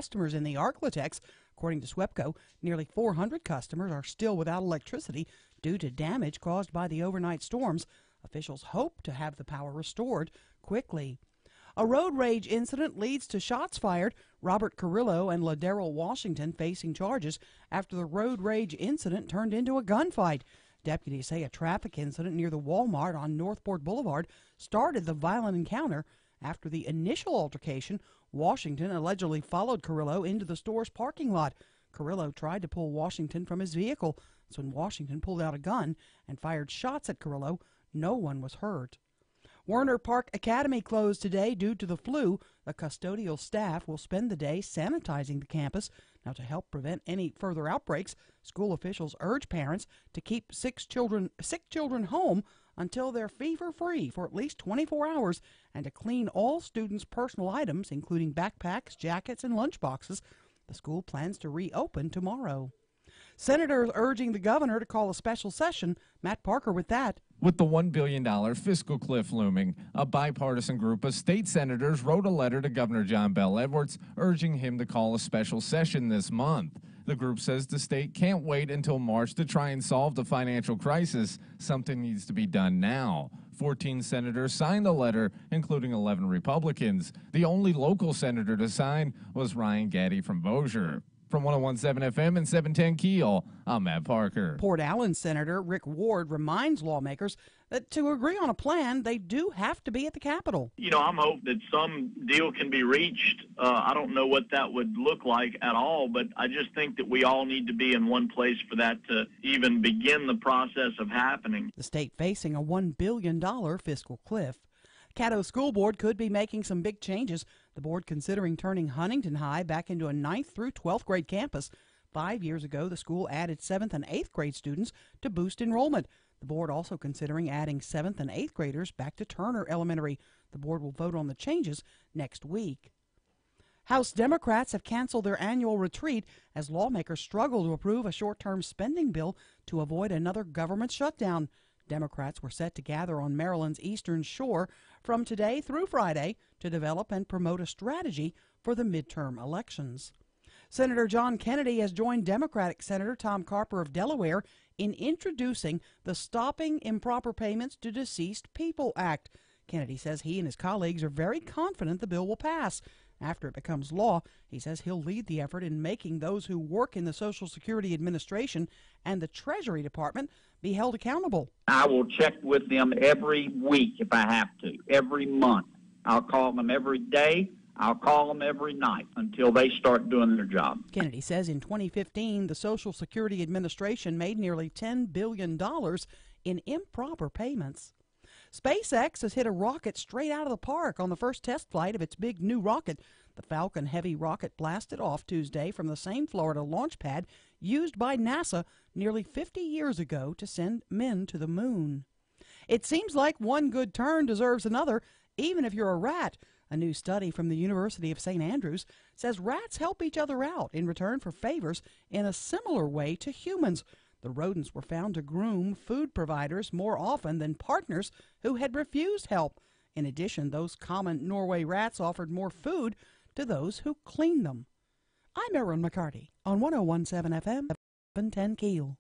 customers in the Arklatex. According to SWEPCO, nearly 400 customers are still without electricity due to damage caused by the overnight storms. Officials hope to have the power restored quickly. A road rage incident leads to shots fired. Robert Carrillo and Ladero Washington facing charges after the road rage incident turned into a gunfight. Deputies say a traffic incident near the Walmart on Northport Boulevard started the violent encounter. After the initial altercation, Washington allegedly followed Carrillo into the store's parking lot. Carrillo tried to pull Washington from his vehicle. That's when Washington pulled out a gun and fired shots at Carrillo. No one was hurt. Werner Park Academy closed today due to the flu. The custodial staff will spend the day sanitizing the campus. Now, to help prevent any further outbreaks, school officials urge parents to keep sick children home until they're fever-free for at least 24 hours and to clean all students' personal items, including backpacks, jackets, and lunchboxes. The school plans to reopen tomorrow. Senators urging the governor to call a special session. Matt Parker with that. With the $1 billion fiscal cliff looming, a bipartisan group of state senators wrote a letter to Governor John Bel Edwards urging him to call a special session this month. The group says the state can't wait until March to try and solve the financial crisis. Something needs to be done now. 14 senators signed the letter, including 11 Republicans. The only local senator to sign was Ryan Gaddy from Bossier. From 101.7 FM and 710 KEEL, I'm Matt Parker. Port Allen Senator Rick Ward reminds lawmakers that to agree on a plan, they do have to be at the Capitol. I'm hoping that some deal can be reached. I don't know what that would look like at all, but I just think that we all need to be in one place for that to even begin the process of happening. The state facing a $1 billion fiscal cliff. Caddo School Board could be making some big changes. The board considering turning Huntington High back into a 9th through 12th grade campus. 5 years ago, the school added 7th and 8th grade students to boost enrollment. The board also considering adding 7th and 8th graders back to Turner Elementary. The board will vote on the changes next week. House Democrats have canceled their annual retreat as lawmakers struggle to approve a short-term spending bill to avoid another government shutdown. Democrats were set to gather on Maryland's eastern shore from today through Friday to develop and promote a strategy for the midterm elections. Senator John Kennedy has joined Democratic Senator Tom Carper of Delaware in introducing the Stopping Improper Payments to Deceased People Act. Kennedy says he and his colleagues are very confident the bill will pass. After it becomes law, he says he'll lead the effort in making those who work in the Social Security Administration and the Treasury Department be held accountable. I will check with them every week if I have to, every month. I'll call them every day. I'll call them every night until they start doing their job. Kennedy says in 2015, the Social Security Administration made nearly $10 billion in improper payments. SpaceX has hit a rocket straight out of the park on the first test flight of its big new rocket. The Falcon Heavy rocket blasted off Tuesday from the same Florida launch pad used by NASA nearly 50 years ago to send men to the moon. It seems like one good turn deserves another, even if you're a rat. A new study from the University of St. Andrews says rats help each other out in return for favors in a similar way to humans. The rodents were found to groom food providers more often than partners who had refused help. In addition, those common Norway rats offered more food to those who cleaned them. I'm Erin McCarty on 101.7 FM, 710 KEEL.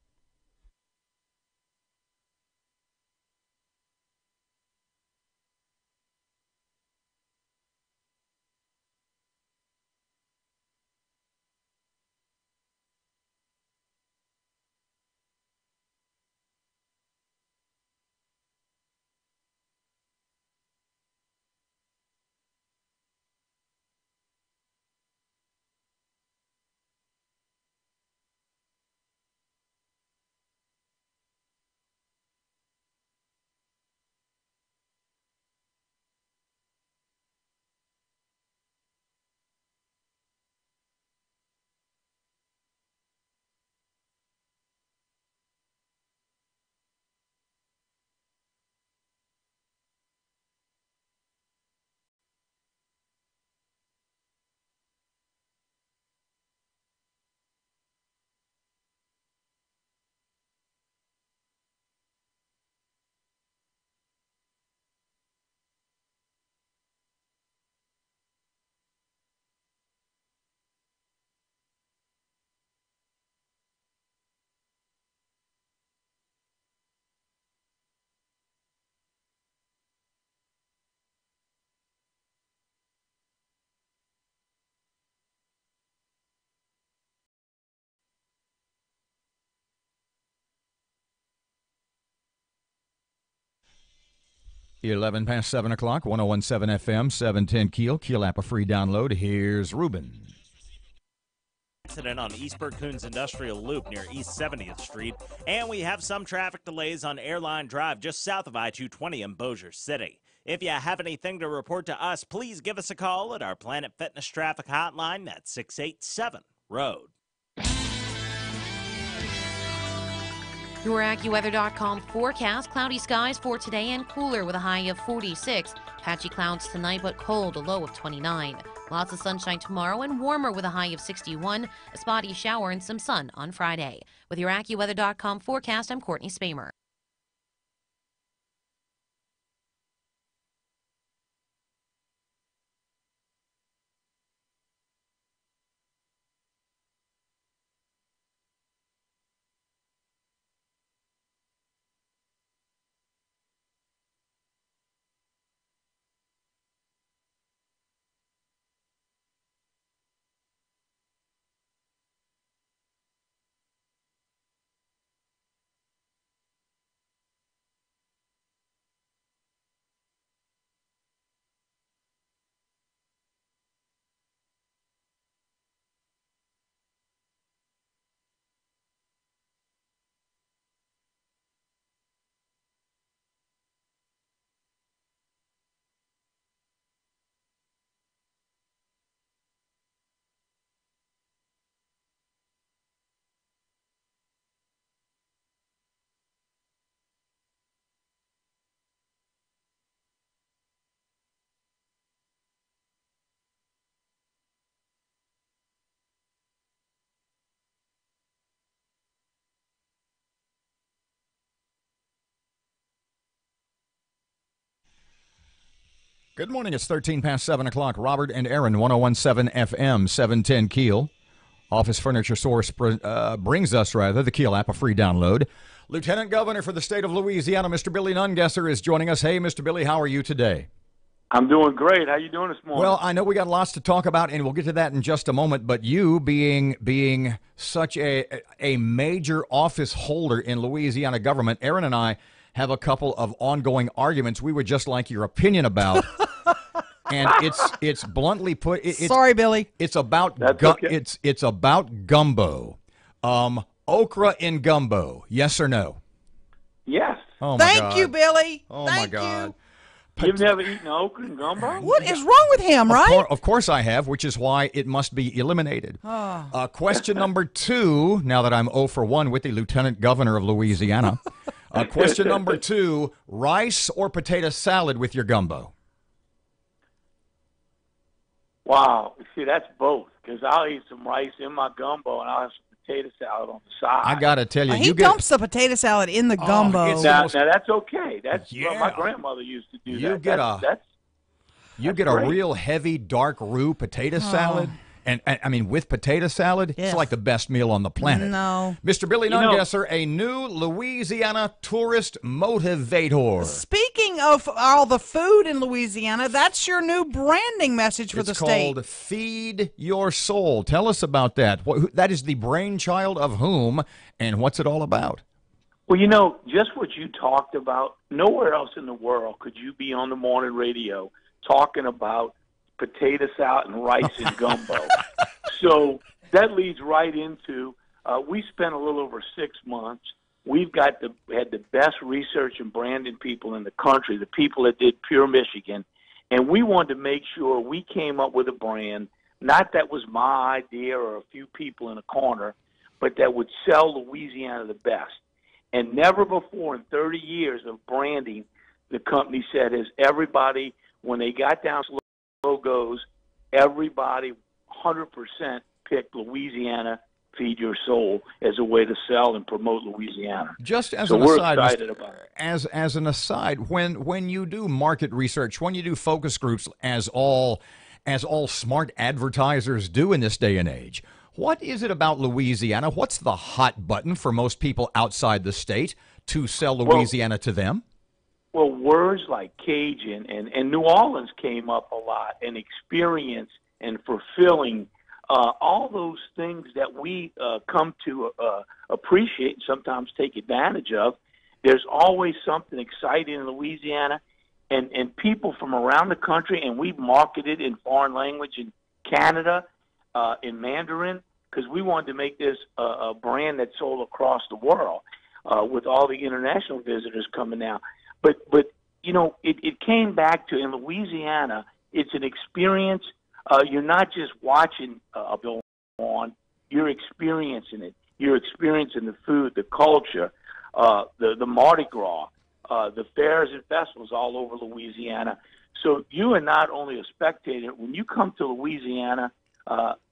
11 past 7 o'clock, 1017 FM, 710 KEEL. KEEL app, a free download. Here's Ruben. Accident on East Bergkun's Industrial Loop near East 70th Street. And we have some traffic delays on Airline Drive just south of I-220 in Bossier City. If you have anything to report to us, please give us a call at our Planet Fitness traffic hotline at 687-ROAD. Your AccuWeather.com forecast. Cloudy skies for today and cooler with a high of 46. Patchy clouds tonight but cold, a low of 29. Lots of sunshine tomorrow and warmer with a high of 61. A spotty shower and some sun on Friday. With your AccuWeather.com forecast, I'm Courtney Spamer. Good morning. It's 13 past 7 o'clock. Robert and Erin, 1017 FM, 710 KEEL. Office Furniture Source brings us, the KEEL app, a free download. Lieutenant Governor for the state of Louisiana, Mr. Billy Nungesser, is joining us. Hey, Mr. Billy, how are you today? I'm doing great. How you doing this morning? Well, I know we got lots to talk about, and we'll get to that in just a moment, but you being such a major office holder in Louisiana government, Erin and I have a couple of ongoing arguments we would just like your opinion about. And it's bluntly put. Sorry, Billy. It's about okay. it's about gumbo, okra in gumbo. Yes or no? Yes. Oh my Thank God. you, Billy. Oh Thank my God. You've never eaten okra and gumbo? What is wrong with him, right? Of course I have, which is why it must be eliminated. Question number 2, now that I'm 0 for 1 with the Lieutenant Governor of Louisiana. Question number 2, rice or potato salad with your gumbo? Wow. See, that's both, because I'll eat some rice in my gumbo, and I'll have some potato salad on the side. I got to tell you, He dumps the potato salad in the gumbo. Now, that's okay. That's what my grandmother used to do. You get a real heavy, dark roux potato salad. And I mean, with potato salad, it's like the best meal on the planet. No. Mr. Billy Nungesser, a new Louisiana tourist motivator. Speaking of all the food in Louisiana, that's your new branding message for the state. It's called Feed Your Soul. Tell us about that. That is the brainchild of whom, and what's it all about? Well, just what you talked about, nowhere else in the world could you be on the morning radio talking about potato salad and rice and gumbo. So that leads right into, we spent a little over 6 months. We've had the best research and branding people in the country, the people that did Pure Michigan, and we wanted to make sure we came up with a brand, not that was my idea or a few people in a corner, but that would sell Louisiana the best. And never before in 30 years of branding, the company said, as everybody, when they got down to logos, everybody 100% picked Louisiana Feed Your Soul as a way to sell and promote Louisiana. Just as an aside, we're excited about it. As an aside, when you do market research, when you do focus groups, as all smart advertisers do in this day and age, what is it about Louisiana? What's the hot button for most people outside the state to sell Louisiana to them? Well, words like Cajun and New Orleans came up a lot, and experience and fulfilling, all those things that we come to appreciate and sometimes take advantage of. There's always something exciting in Louisiana, and people from around the country, and we marketed in foreign language in Canada, in Mandarin, because we wanted to make this a brand that sold across the world with all the international visitors coming now. But you know, it came back to, in Louisiana, it's an experience. You're not just watching a bill on, you're experiencing it. You're experiencing the food, the culture, the Mardi Gras, the fairs and festivals all over Louisiana. So you are not only a spectator. When you come to Louisiana,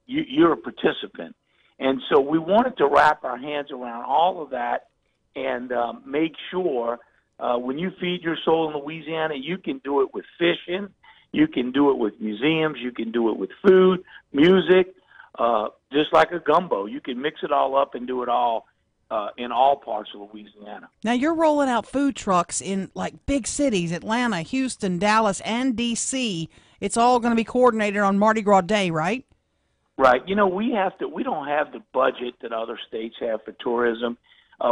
you're a participant. And so we wanted to wrap our hands around all of that and make sure when you feed your soul in Louisiana, you can do it with fishing, you can do it with museums, you can do it with food, music, just like a gumbo. You can mix it all up and do it all in all parts of Louisiana. Now, you're rolling out food trucks in like big cities, Atlanta, Houston, Dallas, and D.C. It's all going to be coordinated on Mardi Gras Day, right? Right. You know, we don't have the budget that other states have for tourism.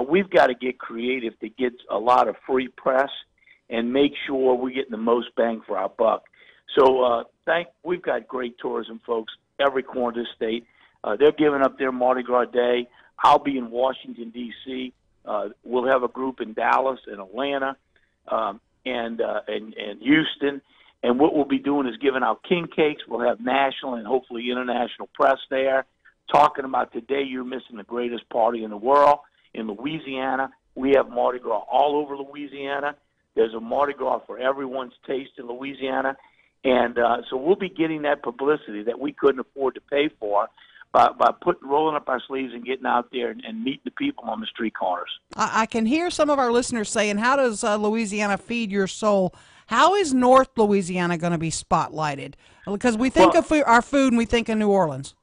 We've got to get creative to get a lot of free press and make sure we're getting the most bang for our buck. So we've got great tourism folks every corner of the state. They're giving up their Mardi Gras Day. I'll be in Washington, D.C. We'll have a group in Dallas and Atlanta and Houston. And what we'll be doing is giving out king cakes. We'll have national and hopefully international press there talking about today you're missing the greatest party in the world. In Louisiana, we have Mardi Gras all over Louisiana. There's a Mardi Gras for everyone's taste in Louisiana. And so we'll be getting that publicity that we couldn't afford to pay for by rolling up our sleeves and getting out there and meeting the people on the street corners. I can hear some of our listeners saying, how does Louisiana feed your soul? How is North Louisiana going to be spotlighted? Because we think of our food and we think of New Orleans.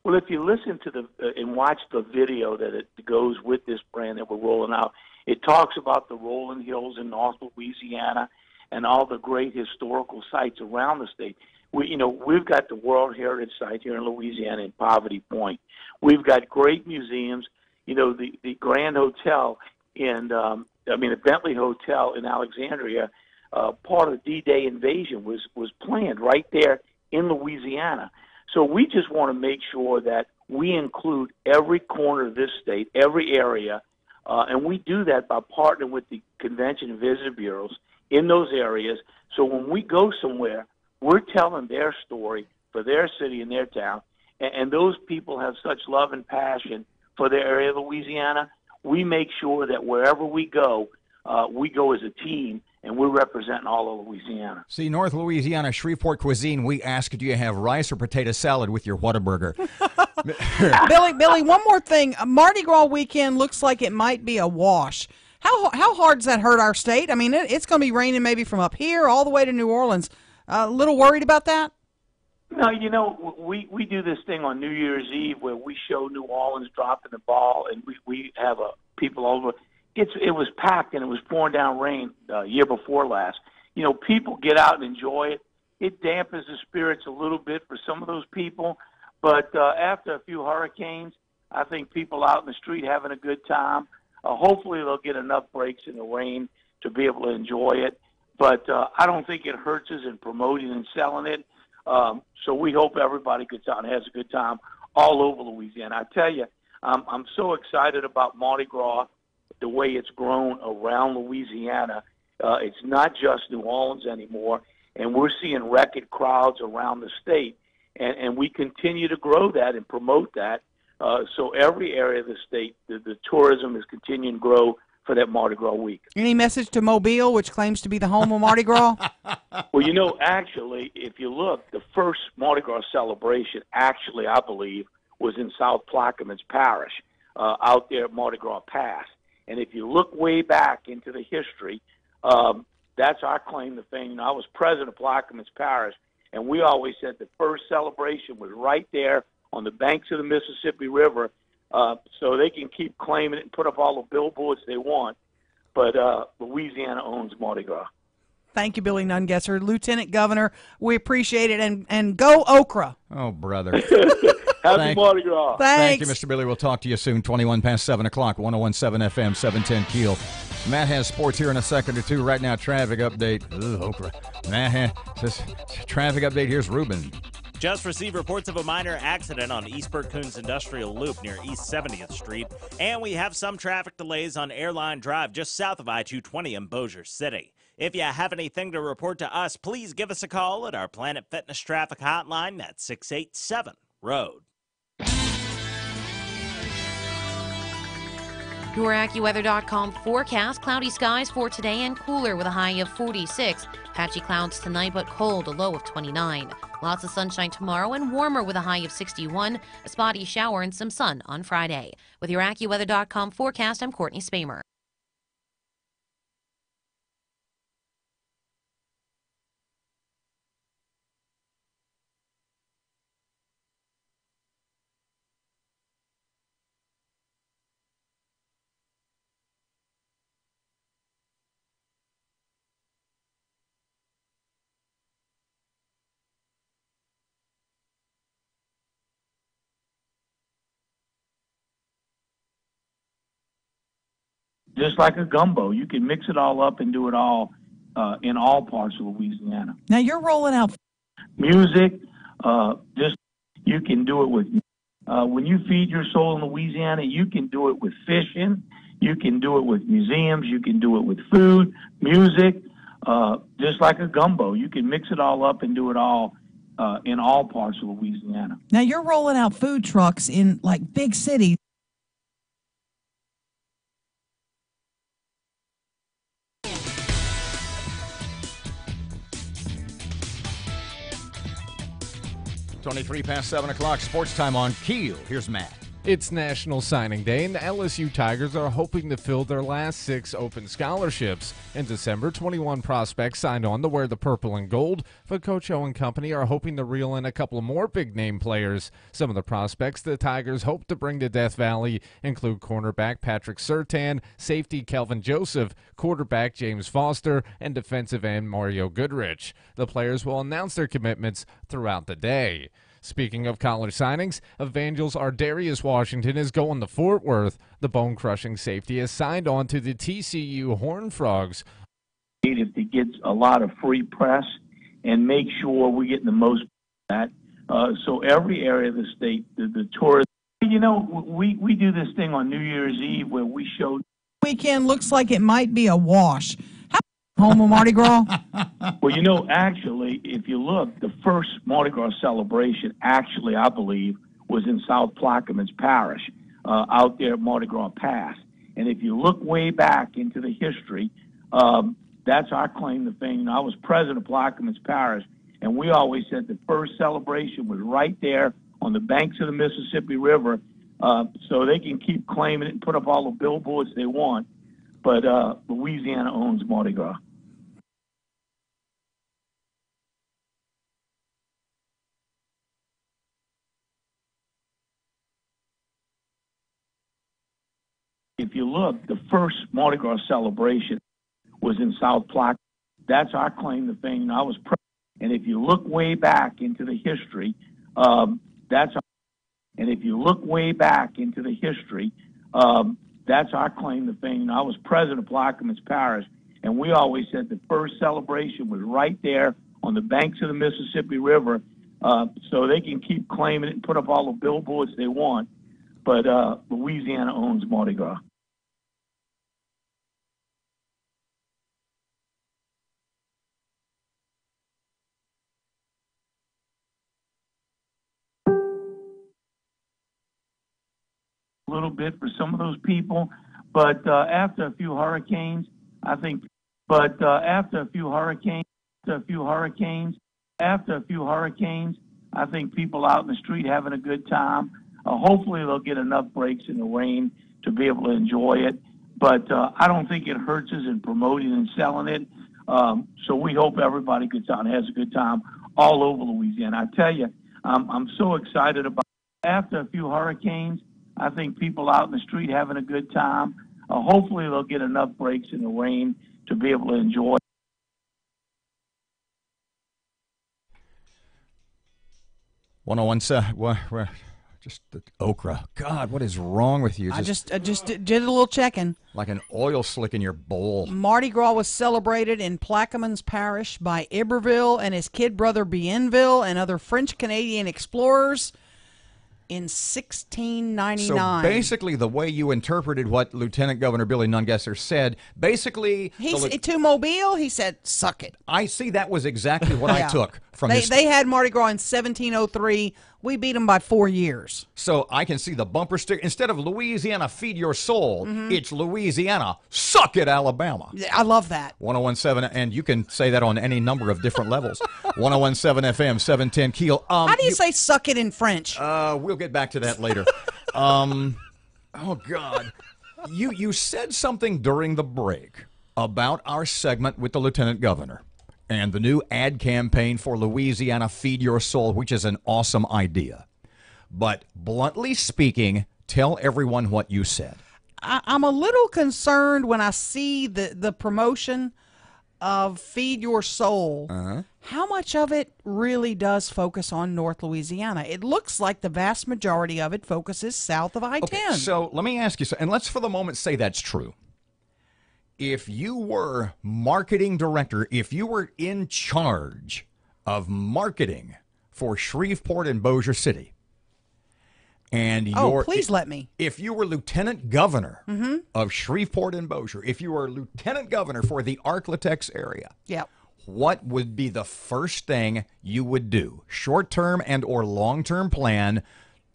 Well, if you listen to and watch the video that it goes with this brand that we're rolling out, it talks about the rolling hills in North Louisiana and all the great historical sites around the state. We've got the World Heritage Site here in Louisiana in Poverty Point. We've got great museums. You know, the Grand Hotel the Bentley Hotel in Alexandria. Part of the D-Day invasion was planned right there in Louisiana. So we just want to make sure that we include every corner of this state, every area, and we do that by partnering with the convention and visitor bureaus in those areas. So when we go somewhere, we're telling their story for their city and their town, and those people have such love and passion for their area of Louisiana. We make sure that wherever we go as a team, and we're representing all of Louisiana. See, North Louisiana Shreveport cuisine, we ask, do you have rice or potato salad with your Whataburger? Billy, one more thing. Mardi Gras weekend looks like it might be a wash. How hard does that hurt our state? I mean, it's going to be raining maybe from up here all the way to New Orleans. A little worried about that? No, we do this thing on New Year's Eve where we show New Orleans dropping the ball, and we have people over. It was packed, and it was pouring down rain year before last. People get out and enjoy it. It dampens the spirits a little bit for some of those people, but after a few hurricanes, I think people out in the street having a good time. Hopefully they'll get enough breaks in the rain to be able to enjoy it, but I don't think it hurts us in promoting and selling it. So we hope everybody gets out and has a good time all over Louisiana. I tell you, I'm so excited about Mardi Gras, the way it's grown around Louisiana. It's not just New Orleans anymore, and we're seeing record crowds around the state, and we continue to grow that and promote that. So every area of the state, the tourism is continuing to grow for that Mardi Gras week. Any message to Mobile, which claims to be the home of Mardi Gras? Well, actually, if you look, the first Mardi Gras celebration, actually, I believe, was in South Plaquemines Parish, out there at Mardi Gras Pass. And if you look way back into the history, that's our claim to fame. I was president of Plaquemines Parish, and we always said the first celebration was right there on the banks of the Mississippi River, so they can keep claiming it and put up all the billboards they want. But Louisiana owns Mardi Gras. Thank you, Billy Nungesser, Lieutenant Governor. We appreciate it, and go Okra. Oh, brother. Happy Mardi Gras. Thanks. Thank you, Mr. Billy. We'll talk to you soon. 21 past 7 o'clock, 101.7 FM, 710 KEEL. Matt has sports here in a second or two. Right now, traffic update. Traffic update. Here's Ruben. Just received reports of a minor accident on Eastburg Coons Industrial Loop near East 70th Street. And we have some traffic delays on Airline Drive just south of I-220 in Bossier City. If you have anything to report to us, please give us a call at our Planet Fitness traffic hotline at 687-ROAD. Your AccuWeather.com forecast. Cloudy skies for today and cooler with a high of 46. Patchy clouds tonight, but cold, a low of 29. Lots of sunshine tomorrow and warmer with a high of 61. A spotty shower and some sun on Friday. With your AccuWeather.com forecast, I'm Courtney Spamer. Just like a gumbo, you can mix it all up and do it all in all parts of Louisiana. Now you're rolling out Music, just you can do it with. When you feed your soul in Louisiana, you can do it with fishing, you can do it with museums, you can do it with food, music, just like a gumbo. You can mix it all up and do it all in all parts of Louisiana. Now you're rolling out food trucks in like big cities. Twenty-three past 7 o'clock. Sports time on KEEL. Here's Matt. It's National Signing Day, and the LSU Tigers are hoping to fill their last 6 open scholarships. In December, 21 prospects signed on to wear the purple and gold, but Coach O and company are hoping to reel in a couple more big-name players. Some of the prospects the Tigers hope to bring to Death Valley include cornerback Patrick Surtain, safety Kelvin Joseph, quarterback James Foster, and defensive end Mario Goodrich. The players will announce their commitments throughout the day. Speaking of college signings, Evangel's Ardarius Washington is going to Fort Worth. The bone-crushing safety has signed on to the TCU Horned Frogs. If it gets a lot of free press and make sure we're getting the most of that. So every area of the state, the tourism. You know, we do this thing on New Year's Eve where we show. Weekend looks like it might be a wash. How home of Mardi Gras? Well, you know, actually, if you look, the first Mardi Gras celebration, actually, I believe, was in South Plaquemines Parish, out there at Mardi Gras Pass. And if you look way back into the history, that's our claim to fame. You know, I was president of Plaquemines Parish, and we always said the first celebration was right there on the banks of the Mississippi River, so they can keep claiming it and put up all the billboards they want. But Louisiana owns Mardi Gras. If you look, the first Mardi Gras celebration was in South Plaquemines. That's our claim to fame. You know, I was president. And if you look way back into the history, that's our claim to fame. You know, I was president of Plaquemines Parish, and we always said the first celebration was right there on the banks of the Mississippi River, so they can keep claiming it and put up all the billboards they want. But Louisiana owns Mardi Gras. A little bit for some of those people, but after a few hurricanes, I think. But after a few hurricanes, I think people out in the street having a good time. Hopefully, they'll get enough breaks in the rain to be able to enjoy it. But I don't think it hurts us in promoting and selling it. So we hope everybody gets out and has a good time all over Louisiana. I tell you, I'm so excited about. After a few hurricanes, I think people out in the street having a good time. Hopefully, they'll get enough breaks in the rain to be able to enjoy. 101.7. Just the okra. God, what is wrong with you? I just did a little checking. Like an oil slick in your bowl. Mardi Gras was celebrated in Plaquemines Parish by Iberville and his kid brother Bienville and other French-Canadian explorers in 1699. So basically, the way you interpreted what Lieutenant Governor Billy Nungesser said, basically... to Mobile, he said, suck it. I see that was exactly what I took from this. They had Mardi Gras in 1703. We beat them by 4 years. So I can see the bumper sticker. Instead of Louisiana, feed your soul, it's Louisiana, suck it, Alabama. I love that. 101.7, and you can say that on any number of different levels. 101.7 FM, 710 Keel. How do you say suck it in French? We'll get back to that later. Oh, God. You said something during the break about our segment with the Lieutenant Governor and the new ad campaign for Louisiana Feed Your Soul, which is an awesome idea. But bluntly speaking, tell everyone what you said. I'm a little concerned when I see the promotion of Feed Your Soul. How much of it really does focus on North Louisiana? It looks like the vast majority of it focuses south of I-10. Okay, so let me ask you, and let's for the moment say that's true. If you were marketing director, if you were in charge of marketing for Shreveport and Bossier City, and please let me. If you were lieutenant governor of Shreveport and Bossier, if you were lieutenant governor for the Arklatex area, what would be the first thing you would do, short-term and or long-term plan,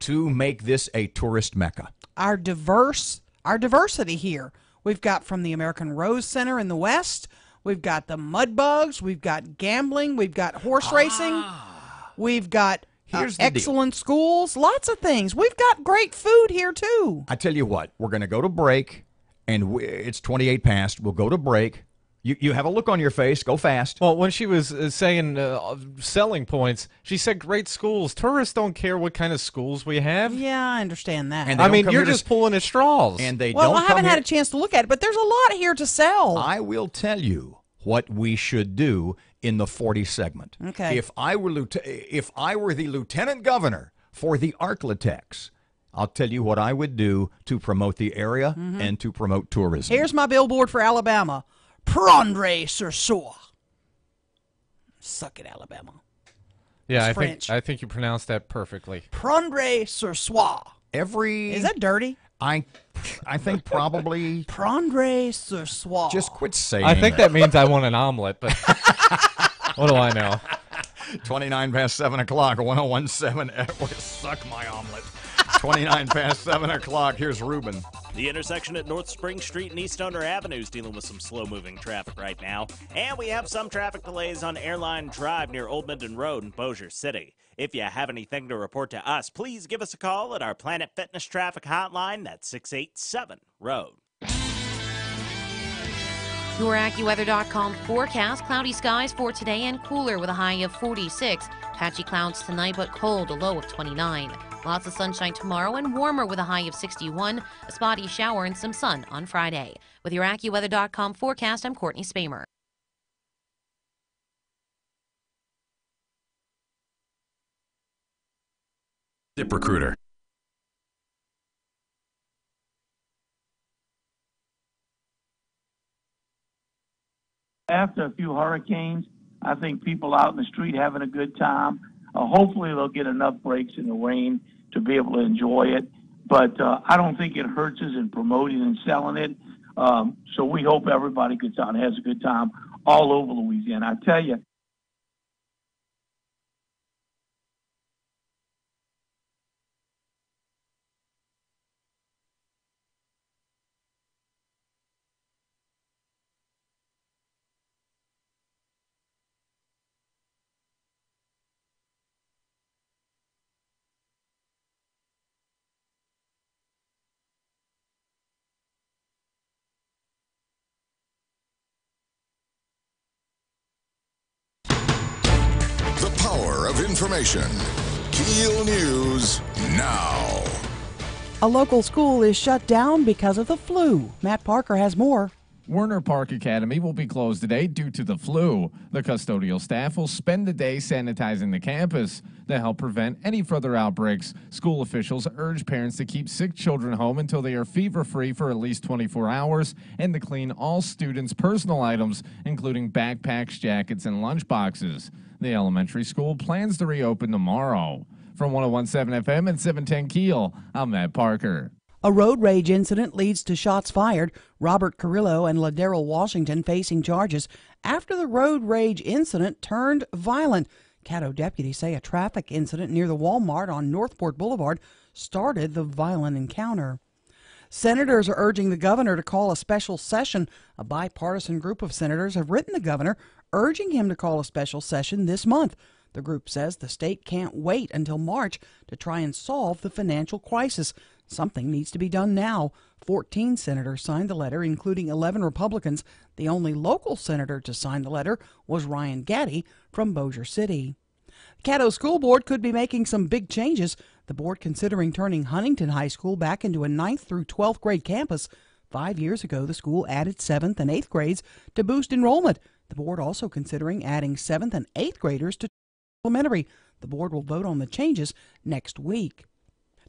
to make this a tourist mecca? Our diversity here. We've got from the American Rose Center in the west. We've got the Mudbugs. We've got gambling. We've got horse racing. We've got excellent schools. Lots of things. We've got great food here, too. I tell you what, we're going to go to break, and it's 28 past. We'll go to break. You have a look on your face. Go fast. Well, when she was saying selling points, she said great schools. Tourists don't care what kind of schools we have. Yeah, I understand that. I mean, you're just pulling at straws. And they well, don't I haven't had a chance to look at it, but there's a lot here to sell. I will tell you what we should do in the 40 segment. Okay. If I were the lieutenant governor for the Arklatex, I'll tell you what I would do to promote the area and to promote tourism. Here's my billboard for Alabama. Prendre sur soi. Suck it, Alabama. Yeah, It's I think you pronounced that perfectly. Prendre sur soi. Is that dirty? I think probably. Prendre sur soi. Just quit saying I think that means I want an omelet, but what do I know? 29 past 7 o'clock, 101.7. Suck my omelet. 29 past 7 o'clock. Here's Ruben. The intersection at North Spring Street and East Stoner Avenue is dealing with some slow-moving traffic right now. And we have some traffic delays on Airline Drive near Old Minden Road in Bossier City. If you have anything to report to us, please give us a call at our Planet Fitness Traffic Hotline. That's 687-ROAD. Your AccuWeather.com forecast. Cloudy skies for today and cooler with a high of 46. Patchy clouds tonight, but cold, a low of 29. Lots of sunshine tomorrow and warmer with a high of 61. A spotty shower and some sun on Friday. With your AccuWeather.com forecast, I'm Courtney Spamer. ZipRecruiter. After a few hurricanes, I think people out in the street having a good time. Hopefully they'll get enough breaks in the rain to be able to enjoy it. But I don't think it hurts us in promoting and selling it. So we hope everybody gets out and has a good time all over Louisiana. I tell you, The power of information. KEEL News now. A local school is shut down because of the flu. Matt Parker has more. Werner Park Academy will be closed today due to the flu. The custodial staff will spend the day sanitizing the campus. To help prevent any further outbreaks, school officials urge parents to keep sick children home until they are fever-free for at least 24 hours and to clean all students' personal items, including backpacks, jackets, and lunchboxes. The elementary school plans to reopen tomorrow. From 101.7 FM and 710 KEEL, I'm Matt Parker. A road rage incident leads to shots fired. Robert Carrillo and LaDarrell Washington facing charges after the road rage incident turned violent. Caddo deputies say a traffic incident near the Walmart on Northport Boulevard started the violent encounter. Senators are urging the governor to call a special session. A bipartisan group of senators have written the governor urging him to call a special session this month. The group says the state can't wait until March to try and solve the financial crisis. Something needs to be done now. 14 senators signed the letter, including 11 Republicans. The only local senator to sign the letter was Ryan Gaddy from Bossier City. The Caddo School Board could be making some big changes. The board considering turning Huntington High School back into a 9th through 12th grade campus. 5 years ago, the school added 7th and 8th grades to boost enrollment. The board also considering adding 7th and 8th graders to elementary. The board will vote on the changes next week.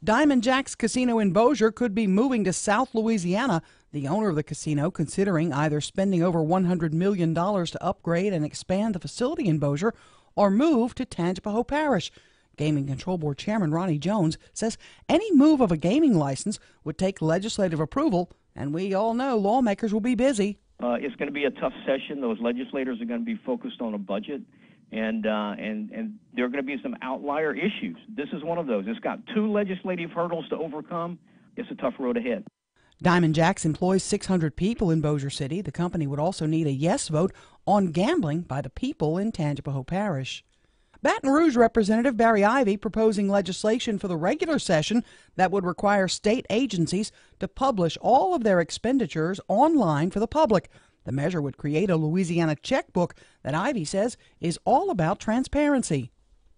Diamond Jack's Casino in Bossier could be moving to South Louisiana. The owner of the casino considering either spending over $100 million to upgrade and expand the facility in Bossier or move to Tangipahoa Parish. Gaming Control Board Chairman Ronnie Jones says any move of a gaming license would take legislative approval, and we all know lawmakers will be busy. It's going to be a tough session. Those legislators are going to be focused on a budget. And there are going to be some outlier issues. This is one of those. It's got 2 legislative hurdles to overcome. It's a tough road ahead. Diamond Jack's employs 600 people in Bossier City. The company would also need a yes vote on gambling by the people in Tangipahoa Parish. Baton Rouge Representative Barry Ivey proposing legislation for the regular session that would require state agencies to publish all of their expenditures online for the public. The measure would create a Louisiana checkbook that Ivey says is all about transparency.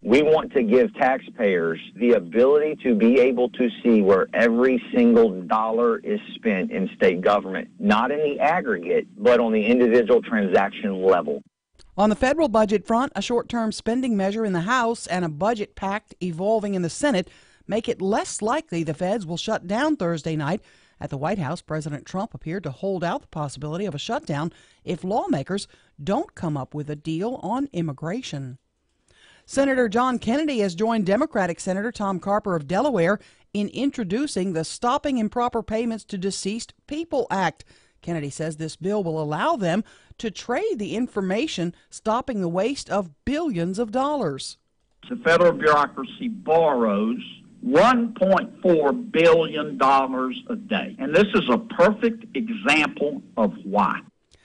We want to give taxpayers the ability to be able to see where every single dollar is spent in state government, not in the aggregate, but on the individual transaction level. On the federal budget front, a short-term spending measure in the House and a budget pact evolving in the Senate make it less likely the feds will shut down Thursday night. At the White House, President Trump appeared to hold out the possibility of a shutdown if lawmakers don't come up with a deal on immigration. Senator John Kennedy has joined Democratic Senator Tom Carper of Delaware in introducing the Stopping Improper Payments to Deceased People Act. Kennedy says this bill will allow them to trade the information, stopping the waste of billions of dollars. The federal bureaucracy borrows $1.4 billion a day. And this is a perfect example of why.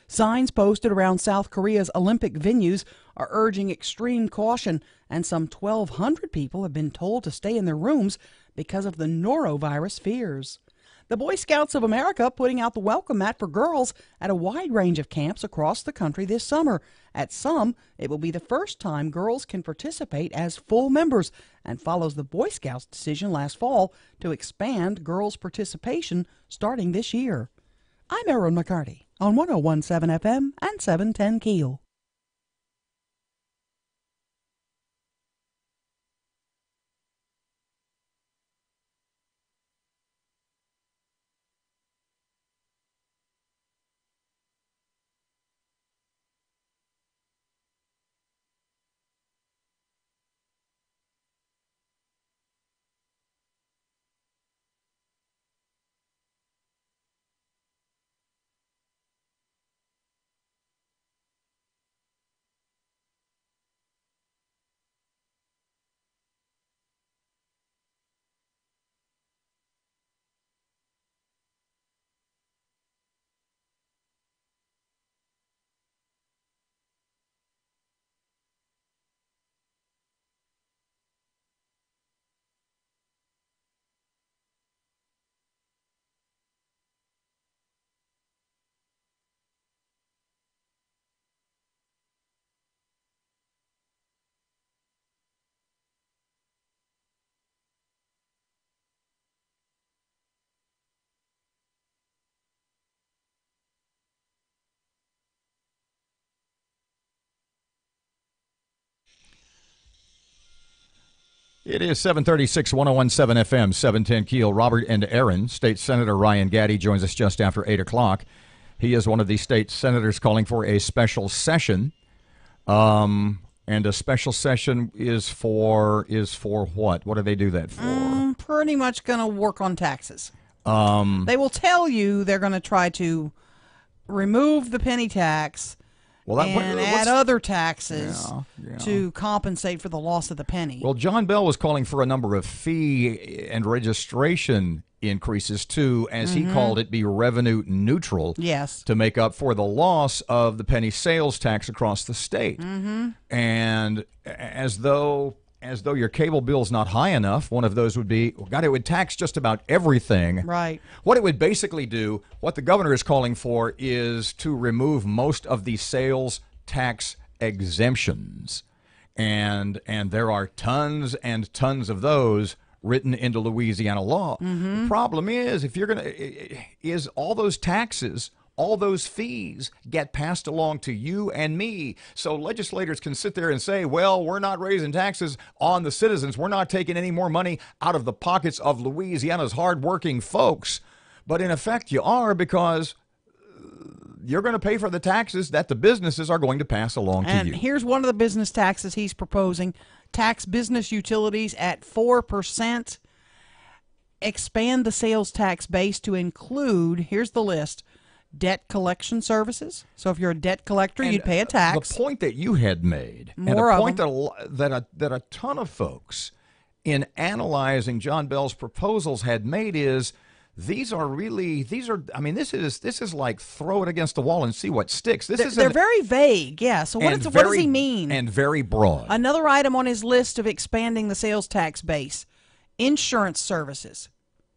Signs posted around South Korea's Olympic venues are urging extreme caution, and some 1,200 people have been told to stay in their rooms because of the norovirus fears. The Boy Scouts of America putting out the welcome mat for girls at a wide range of camps across the country this summer. At some, it will be the first time girls can participate as full members and follows the Boy Scouts' decision last fall to expand girls' participation starting this year. I'm Erin McCarty on 101.7 FM and 710 KEEL. It is 736, 1017 FM, 710 Keel. Robert and Erin. State Senator Ryan Gaddy joins us just after 8 o'clock. He is one of the state senators calling for a special session. And a special session is for what? What do they do that for? Pretty much going to work on taxes. They will tell you they're going to try to remove the penny tax and add other taxes to compensate for the loss of the penny. Well, John Bell was calling for a number of fee and registration increases to, as he called it, be revenue neutral. Yes. To make up for the loss of the penny sales tax across the state. And as though your cable bill's not high enough, one of those would be, God, it would tax just about everything. Right. What it would basically do, what the governor is calling for, is to remove most of the sales tax exemptions. And there are tons and tons of those written into Louisiana law. The problem is, if you're going to, is all those taxes, all those fees get passed along to you and me. So legislators can sit there and say, well, we're not raising taxes on the citizens. We're not taking any more money out of the pockets of Louisiana's hardworking folks. But in effect, you are, because you're going to pay for the taxes that the businesses are going to pass along to you. And here's one of the business taxes he's proposing. Tax business utilities at 4%. Expand the sales tax base to include, here's the list, debt collection services. So if you're a debt collector, you'd pay a tax. The point that you had made, More and a of point them. that a ton of folks in analyzing John Bell's proposals had made is, this is like throw it against the wall and see what sticks. They're very vague, yeah. So what does he mean? And very broad. Another item on his list of expanding the sales tax base, insurance services.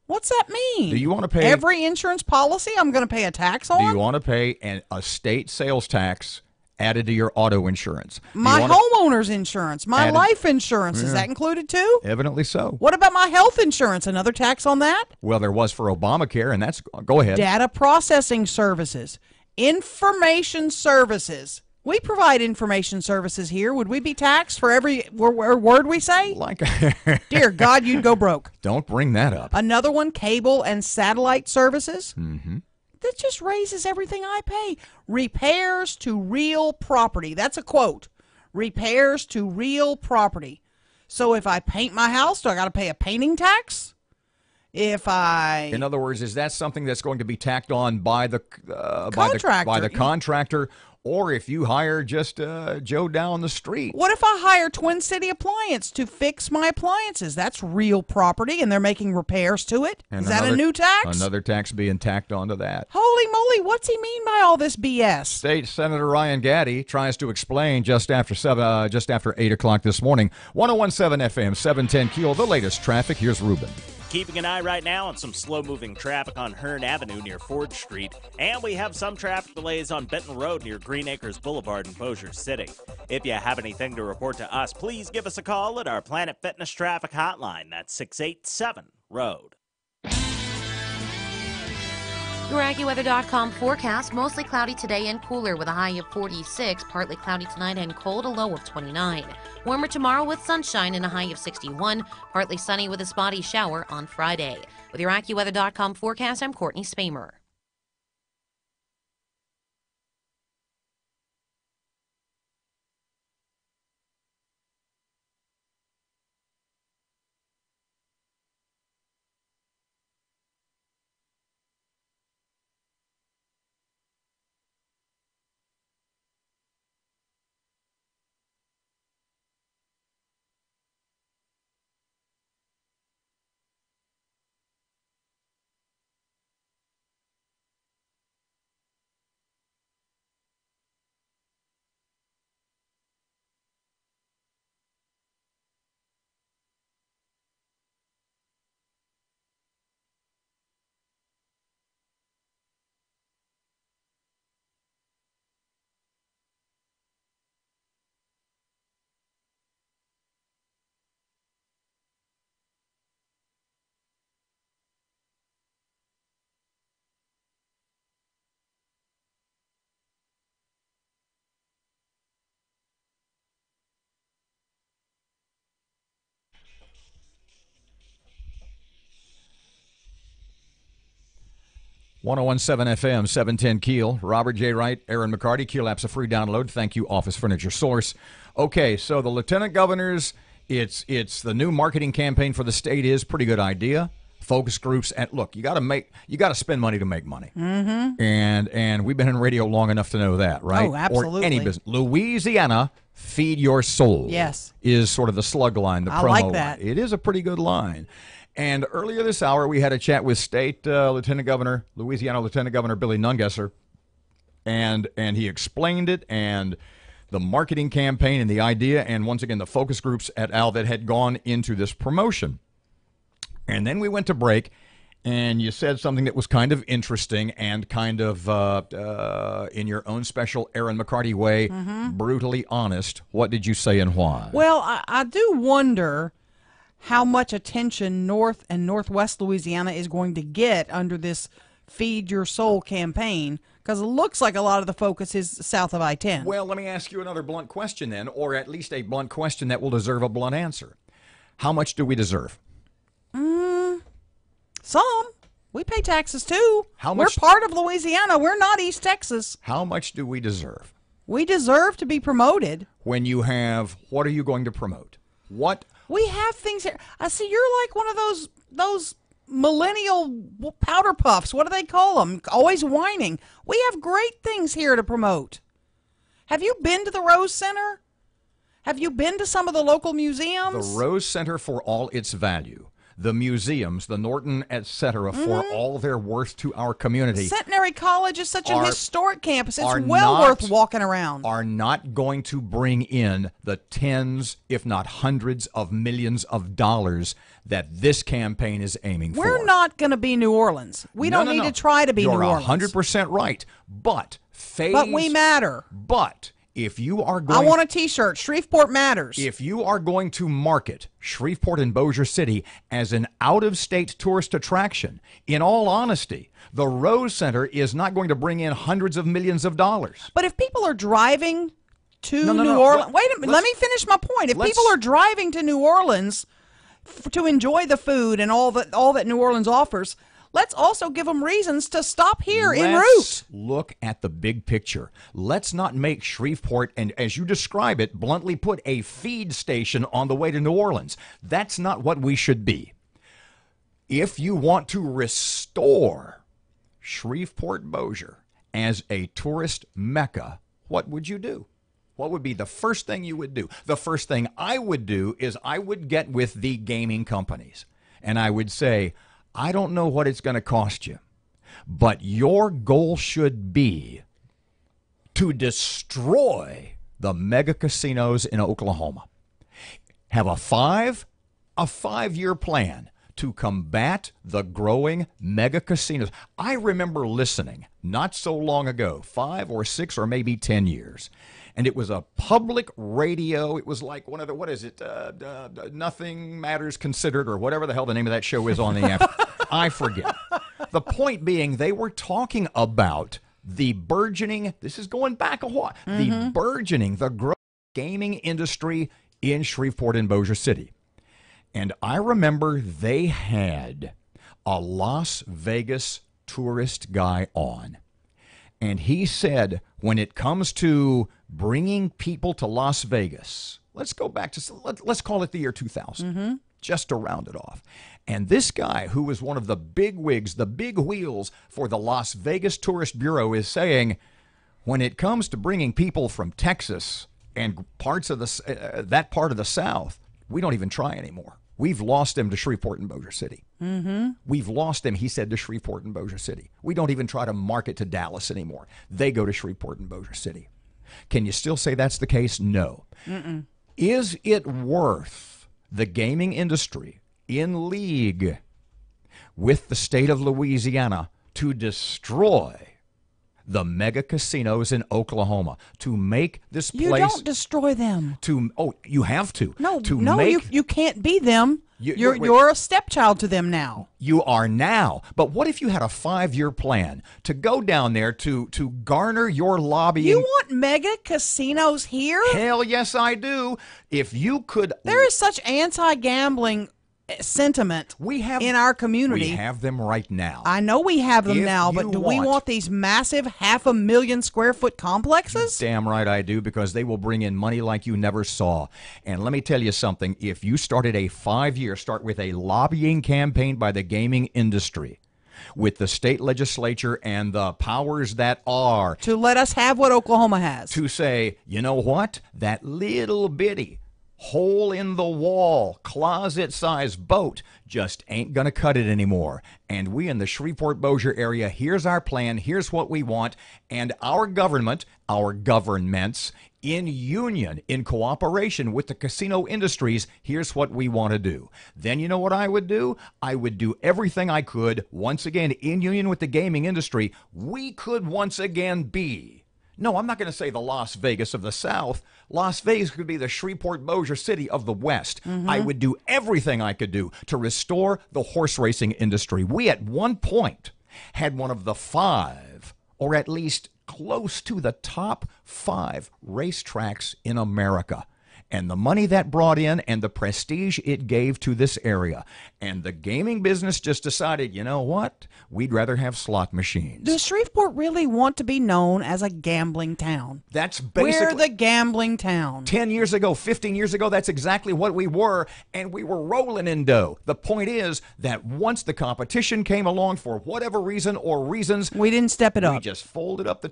What's that mean? Do you want to pay every insurance policy I'm going to pay a tax on? Do you want to pay a state sales tax added to your auto insurance? My homeowner's insurance, my life insurance, is that included too? Evidently so. What about my health insurance? Another tax on that? Well, there was for Obamacare, and that's, go ahead. Data processing services, information services. We provide information services here. Would we be taxed for every word we say? Dear God, you'd go broke. Don't bring that up. Another one, cable and satellite services. That just raises everything I pay. Repairs to real property. That's a quote. Repairs to real property. So if I paint my house, do I got to pay a painting tax? In other words, is that something that's going to be tacked on by the contractor? By the contractor, or if you hire just Joe down the street? What if I hire Twin City Appliance to fix my appliances? That's real property, and they're making repairs to it. Is that a new tax? Another tax being tacked onto that. Holy moly, what's he mean by all this BS? State Senator Ryan Gaddy tries to explain just after 8 o'clock this morning. 1017 FM, 710 Keel, the latest traffic. Here's Ruben. Keeping an eye right now on some slow-moving traffic on Hearn Avenue near Ford Street. And we have some traffic delays on Benton Road near Green Acres Boulevard in Bossier City. If you have anything to report to us, please give us a call at our Planet Fitness Traffic Hotline. That's 687-ROAD. Your AccuWeather.com forecast, mostly cloudy today and cooler with a high of 46, partly cloudy tonight and cold, a low of 29. Warmer tomorrow with sunshine and a high of 61, partly sunny with a spotty shower on Friday. With your AccuWeather.com forecast, I'm Courtney Spamer. 1017 FM, 710 Keel. Robert J. Wright, Erin McCarty. Keel app's a free download. Thank you, Office Furniture Source. Okay, so the lieutenant governors, it's the new marketing campaign for the state is pretty good idea. Focus groups, and look, you got to spend money to make money. Mm-hmm. And we've been in radio long enough to know that, right? Oh, absolutely. Or any business. Louisiana, feed your soul. Yes. Is sort of the slug line, the promo I like that. line. It is a pretty good line. And earlier this hour, we had a chat with Louisiana Lieutenant Governor Billy Nungesser, and he explained it and the marketing campaign and the idea, and once again, the focus groups et al. That had gone into this promotion. And then we went to break, and you said something that was kind of interesting and kind of, in your own special Erin McCarty way, brutally honest. What did you say and why? Well, I do wonder how much attention North and Northwest Louisiana is going to get under this Feed Your Soul campaign, because it looks like a lot of the focus is south of I-10. Well, let me ask you another blunt question then, or at least a blunt question that will deserve a blunt answer. How much do we deserve? Some. We pay taxes too. How much? We're part of Louisiana. We're not East Texas. How much do we deserve? We deserve to be promoted. When you have, what are you going to promote? What? We have things here. I see you're like one of those millennial powder puffs. What do they call them? Always whining. We have great things here to promote. Have you been to the Rose Center? Have you been to some of the local museums? The Rose Center, for all its value. The museums, the Norton, etc., for all their worth to our community. Centenary College is such a historic campus. It's well worth walking around. Are not going to bring in the tens, if not hundreds of millions of dollars that this campaign is aiming for. We're not going to be New Orleans. We don't need to try to be New Orleans. You're 100% right. But we matter. But if you are going, I want a T-shirt. Shreveport matters. If you are going to market Shreveport and Bossier City as an out-of-state tourist attraction, in all honesty, the Rose Center is not going to bring in hundreds of millions of dollars. But if people are driving to New Orleans, wait a minute. Let me finish my point. If people are driving to New Orleans to enjoy the food and all that New Orleans offers, let's also give them reasons to stop here en route. Let's look at the big picture. Let's not make Shreveport, and as you describe it, bluntly put, a feed station on the way to New Orleans. That's not what we should be. If you want to restore Shreveport Bossier as a tourist mecca, what would you do? What would be the first thing you would do? The first thing I would do is I would get with the gaming companies, and I would say, I don't know what it's going to cost you, but your goal should be to destroy the mega casinos in Oklahoma. Have a 5-year plan to combat the growing mega casinos. I remember listening not so long ago, 5 or 6 or maybe 10 years, and it was a public radio. It was like one of the, what is it, Nothing Matters Considered, or whatever the hell the name of that show is on the app. I forget. The point being, they were talking about the burgeoning, this is going back a while, the growing gaming industry in Shreveport and Bossier City. And I remember they had a Las Vegas tourist guy on. And he said, when it comes to bringing people to Las Vegas, let's go back to, let's call it the year 2000, just to round it off. And this guy, who was one of the big wigs, the big wheels for the Las Vegas Tourist Bureau, is saying, when it comes to bringing people from Texas and parts of that part of the South, we don't even try anymore. We've lost them to Shreveport and Bossier City. We've lost them, he said, to Shreveport and Bossier City. We don't even try to market to Dallas anymore. They go to Shreveport and Bossier City. Can you still say that's the case? No. Is it worth the gaming industry in league with the state of Louisiana to destroy the mega casinos in Oklahoma, to make this place... You don't destroy them. You have to. You can't be them. You're a stepchild to them now. You are now. But what if you had a 5-year plan to go down there to garner your lobbying? You want mega casinos here? Hell yes, I do. If you could... There is such anti-gambling sentiment in our community. We have them right now. I know we have them If now, but do we want these massive 500,000 square foot complexes? Damn right I do, because they will bring in money like you never saw. And let me tell you something. If you started a 5-year, start with a lobbying campaign by the gaming industry, with the state legislature and the powers that are, to let us have what Oklahoma has, to say, you know what, that little bitty hole in the wall, closet-sized boat just ain't going to cut it anymore. And we in the Shreveport-Bossier area, here's our plan, here's what we want, and our government, our governments, in union, in cooperation with the casino industries, here's what we want to do. Then you know what I would do? I would do everything I could, once again, in union with the gaming industry. We could once again be, no, I'm not going to say the Las Vegas of the South. Las Vegas could be the Shreveport-Bossier City of the West. I would do everything I could do to restore the horse racing industry. We at one point had one of the 5, or at least close to the top 5 racetracks in America. And the money that brought in and the prestige it gave to this area. And the gaming business just decided, you know what? We'd rather have slot machines. Does Shreveport really want to be known as a gambling town? That's basically... We're the gambling town. 10 years ago, 15 years ago, that's exactly what we were, and we were rolling in dough. The point is that once the competition came along for whatever reason or reasons, we didn't step it up. We just folded up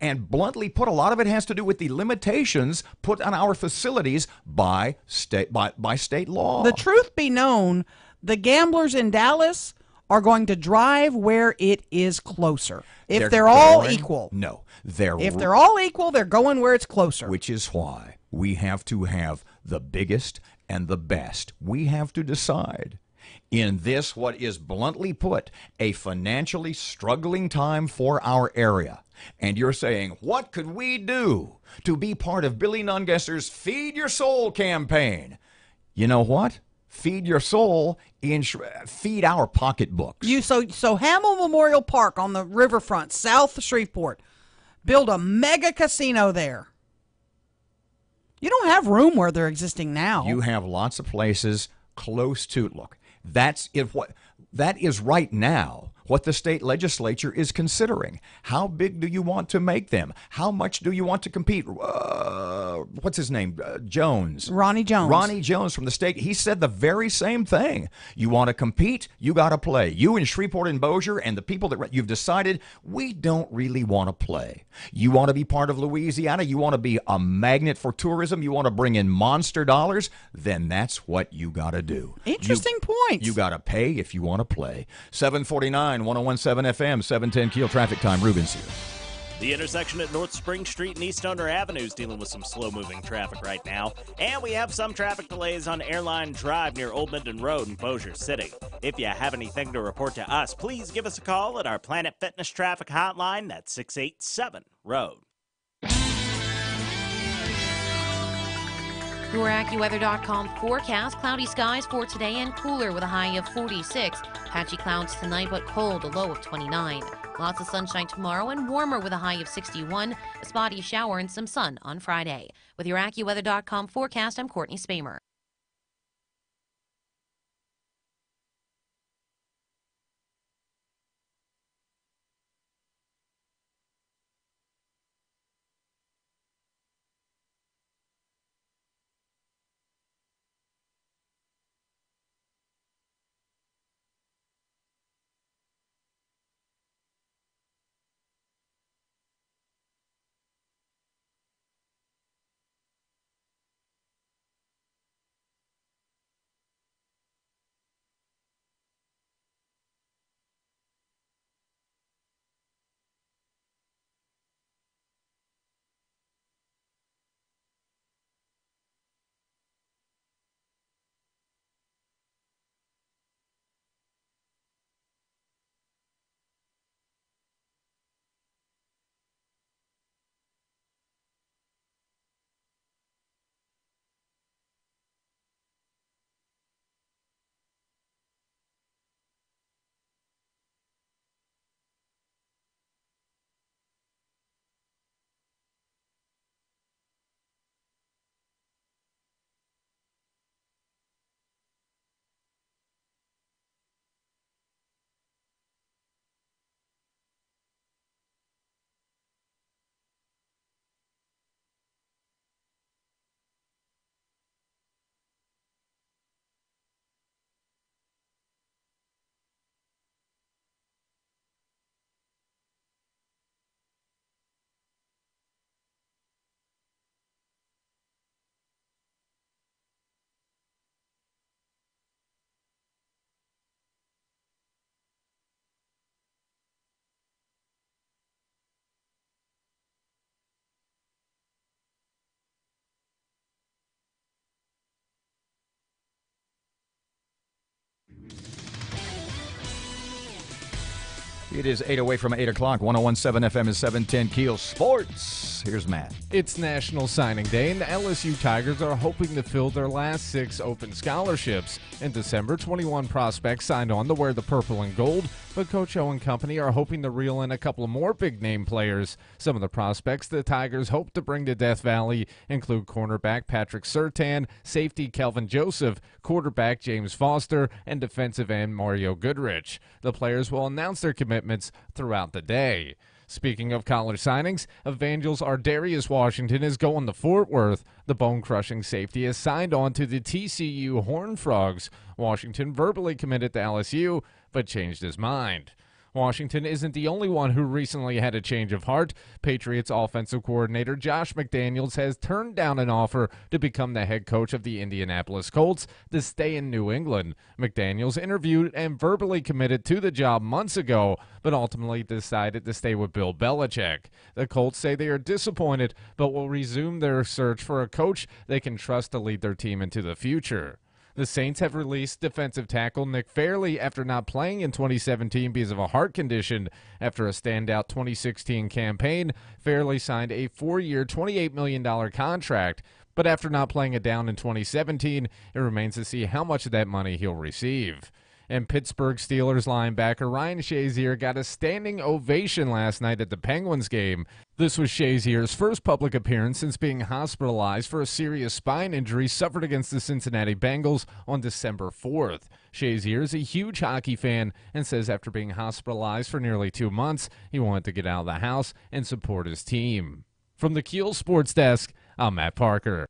and bluntly put, a lot of it has to do with the limitations put on our facilities by state law. The truth be known, the gamblers in Dallas are going to drive where it is closer. If they're all equal. No. If they're all equal, they're going where it's closer. Which is why we have to have the biggest and the best. We have to decide in this, what is bluntly put, a financially struggling time for our area. And you're saying, what could we do to be part of Billy Nungesser's Feed Your Soul campaign? You know what? Feed your soul, feed our pocketbooks. So Hamill Memorial Park on the riverfront, south of Shreveport, build a mega casino there. You don't have room where they're existing now. You have lots of places close to, look, that is right now what the state legislature is considering. How big do you want to make them? How much do you want to compete? What's his name? Jones. Ronnie Jones. Ronnie Jones from the state. He said the very same thing. You want to compete? You got to play. You in Shreveport and Bossier and the people that you've decided we don't really want to play. You want to be part of Louisiana? You want to be a magnet for tourism? You want to bring in monster dollars? Then that's what you got to do. Interesting points. You got to pay if you want to play. 749, 1017 FM, 710 Keel traffic time. Ruben's here. The intersection at North Spring Street and East Stoner Avenue is dealing with some slow-moving traffic right now. And we have some traffic delays on Airline Drive near Old Minden Road in Bossier City. If you have anything to report to us, please give us a call at our Planet Fitness traffic hotline. That's 687-ROAD. Your AccuWeather.com forecast. Cloudy skies for today and cooler with a high of 46. Patchy clouds tonight, but cold, a low of 29. Lots of sunshine tomorrow and warmer with a high of 61. A spotty shower and some sun on Friday. With your AccuWeather.com forecast, I'm Courtney Spamer. It is 8 away from 8 o'clock. 101.7 FM is 710 KEEL Sports. Here's Matt. It's National Signing Day, and the LSU Tigers are hoping to fill their last 6 open scholarships. In December, 21 prospects signed on to wear the purple and gold, but Coach O and company are hoping to reel in a couple of more big-name players. Some of the prospects the Tigers hope to bring to Death Valley include cornerback Patrick Surtain, safety Kelvin Joseph, quarterback James Foster, and defensive end Mario Goodrich. The players will announce their commitments throughout the day. Speaking of college signings, Evangel's Ardarius Washington is going to Fort Worth. The bone-crushing safety has signed on to the TCU Horned Frogs. Washington verbally committed to LSU, but changed his mind. Washington isn't the only one who recently had a change of heart. Patriots offensive coordinator Josh McDaniels has turned down an offer to become the head coach of the Indianapolis Colts to stay in New England. McDaniels interviewed and verbally committed to the job months ago, but ultimately decided to stay with Bill Belichick. The Colts say they are disappointed, but will resume their search for a coach they can trust to lead their team into the future. The Saints have released defensive tackle Nick Fairley after not playing in 2017 because of a heart condition. After a standout 2016 campaign, Fairley signed a 4-year, $28 million contract. But after not playing it down in 2017, it remains to see how much of that money he'll receive. And Pittsburgh Steelers linebacker Ryan Shazier got a standing ovation last night at the Penguins game. This was Shazier's first public appearance since being hospitalized for a serious spine injury suffered against the Cincinnati Bengals on December 4th. Shazier is a huge hockey fan and says after being hospitalized for nearly 2 months, he wanted to get out of the house and support his team. From the KEEL Sports Desk, I'm Matt Parker.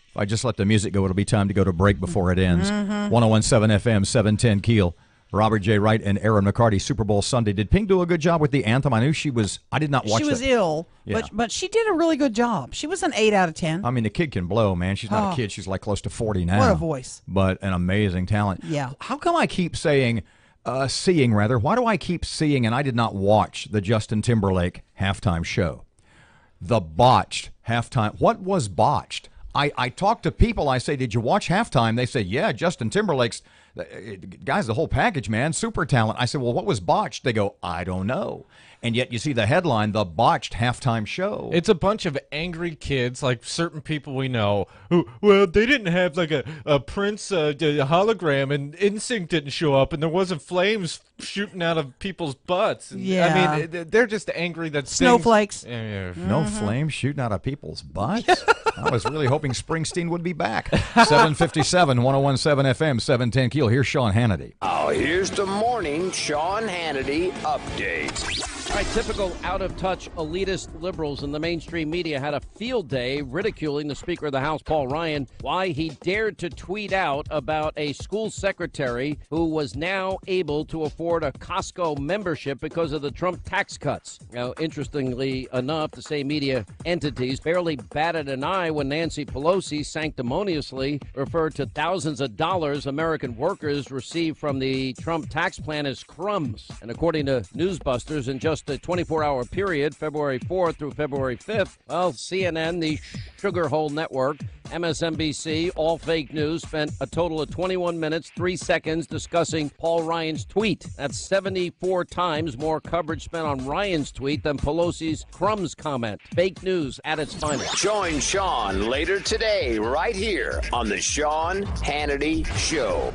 If I just let the music go, it'll be time to go to break before it ends. 101.7 FM, 710 KEEL. Robert J. Wright and Erin McCarty, Super Bowl Sunday. Did Pink do a good job with the anthem? I knew she was. I did not watch. She was ill, Yeah. but she did a really good job. She was an 8 out of 10. I mean, the kid can blow, man. She's not a kid. She's like close to 40 now. What a voice. But an amazing talent. Yeah. How come I keep saying, seeing rather, why do I keep seeing, and I did not watch the Justin Timberlake halftime show? The botched halftime. What was botched? I talk to people, I say, did you watch halftime? They say, yeah, Justin Timberlake's Guys, the whole package, man, super talent. I said, well, what was botched? They go, I don't know. And yet you see the headline, the botched halftime show. It's a bunch of angry kids, like certain people we know, who, well, they didn't have like a Prince hologram, and NSYNC didn't show up, and there wasn't flames shooting out of people's butts. Yeah. I mean, they're just angry that Snowflakes. No flames shooting out of people's butts? I was really hoping Springsteen would be back. 757, 1017 FM, 710 Keel. Here's Sean Hannity. Oh, here's the morning Sean Hannity update. All right, typical out-of-touch elitist liberals in the mainstream media had a field day ridiculing the Speaker of the House, Paul Ryan, why he dared to tweet out about a school secretary who was now able to afford a Costco membership because of the Trump tax cuts. Now, interestingly enough, the same media entities barely batted an eye when Nancy Pelosi sanctimoniously referred to thousands of dollars American workers receive from the Trump tax plan as crumbs. And according to Newsbusters, in just a 24-hour period, February 4th through February 5th, well, CNN, the Sugar Hole Network, MSNBC, all fake news, spent a total of 21 minutes, 3 seconds discussing Paul Ryan's tweet. That's 74 times more coverage spent on Ryan's tweet than Pelosi's crumbs comment. Fake news at its finest. Join Sean later today, right here on the Sean Hannity Show.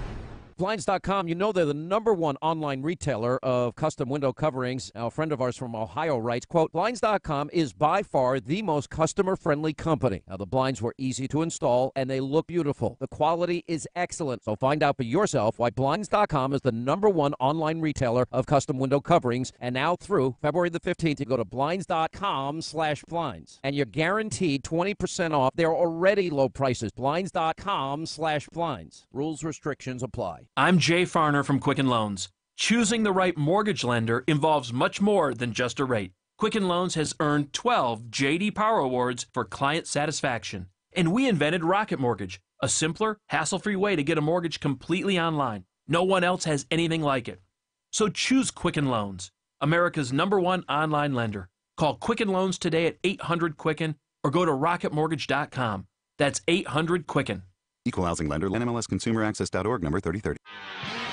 Blinds.com, you know they're the #1 online retailer of custom window coverings. A friend of ours from Ohio writes, quote, Blinds.com is by far the most customer-friendly company. Now, the blinds were easy to install, and they look beautiful. The quality is excellent. So find out for yourself why Blinds.com is the #1 online retailer of custom window coverings. And now through February the 15th, you go to Blinds.com/blinds. And you're guaranteed 20% off their already low prices. Blinds.com/blinds. Rules, restrictions apply. I'm Jay Farner from Quicken Loans. Choosing the right mortgage lender involves much more than just a rate. Quicken Loans has earned 12 J.D. Power Awards for client satisfaction. And we invented Rocket Mortgage, a simpler, hassle-free way to get a mortgage completely online. No one else has anything like it. So choose Quicken Loans, America's #1 online lender. Call Quicken Loans today at 800-QUICKEN or go to rocketmortgage.com. That's 800-QUICKEN. Equal housing lender, NMLSconsumeraccess.org, number 3030.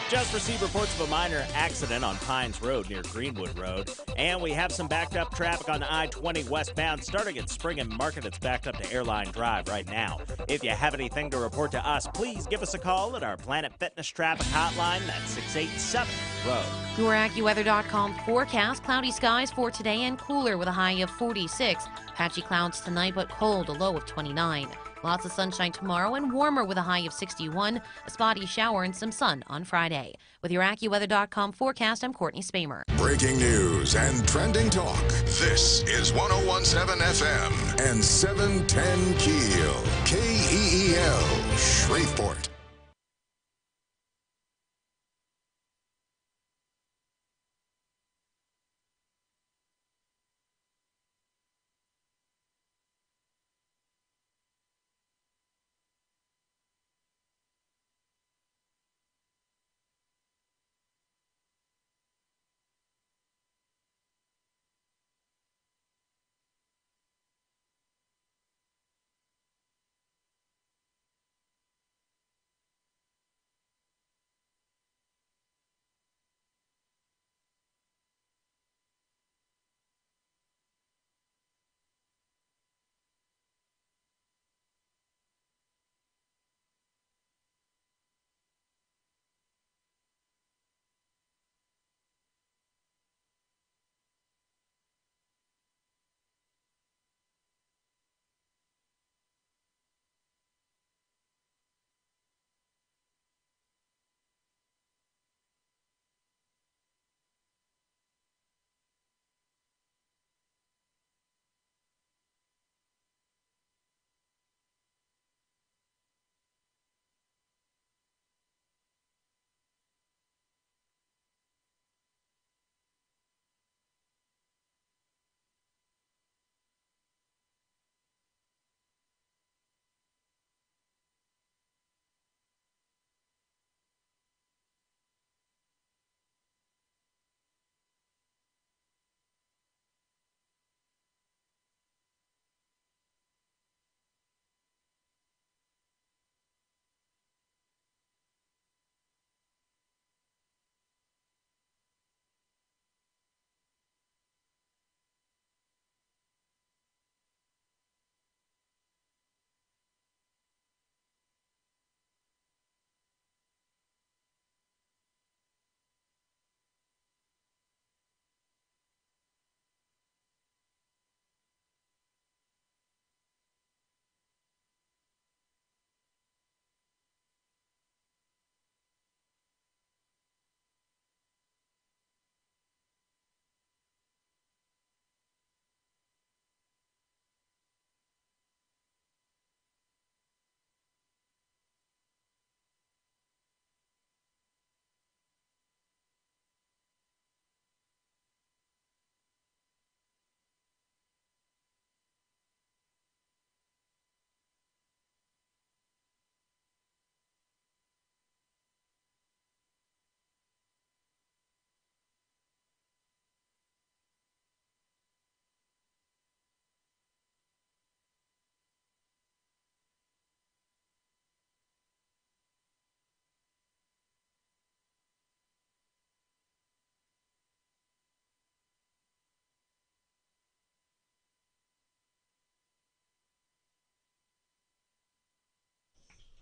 Just received reports of a minor accident on Pines Road near Greenwood Road. And we have some backed up traffic on I-20 westbound. Starting at Spring and Market, it's backed up to Airline Drive right now. If you have anything to report to us, please give us a call at our Planet Fitness traffic hotline. That's 687-ROAD. Your AccuWeather.com forecast. Cloudy skies for today and cooler with a high of 46. Patchy clouds tonight, but cold, a low of 29. Lots of sunshine tomorrow and warmer with a high of 61, a spotty shower and some sun on Friday. With your AccuWeather.com forecast, I'm Courtney Spamer. Breaking news and trending talk. This is 1017 FM and 710 Keel. KEEL, Shreveport.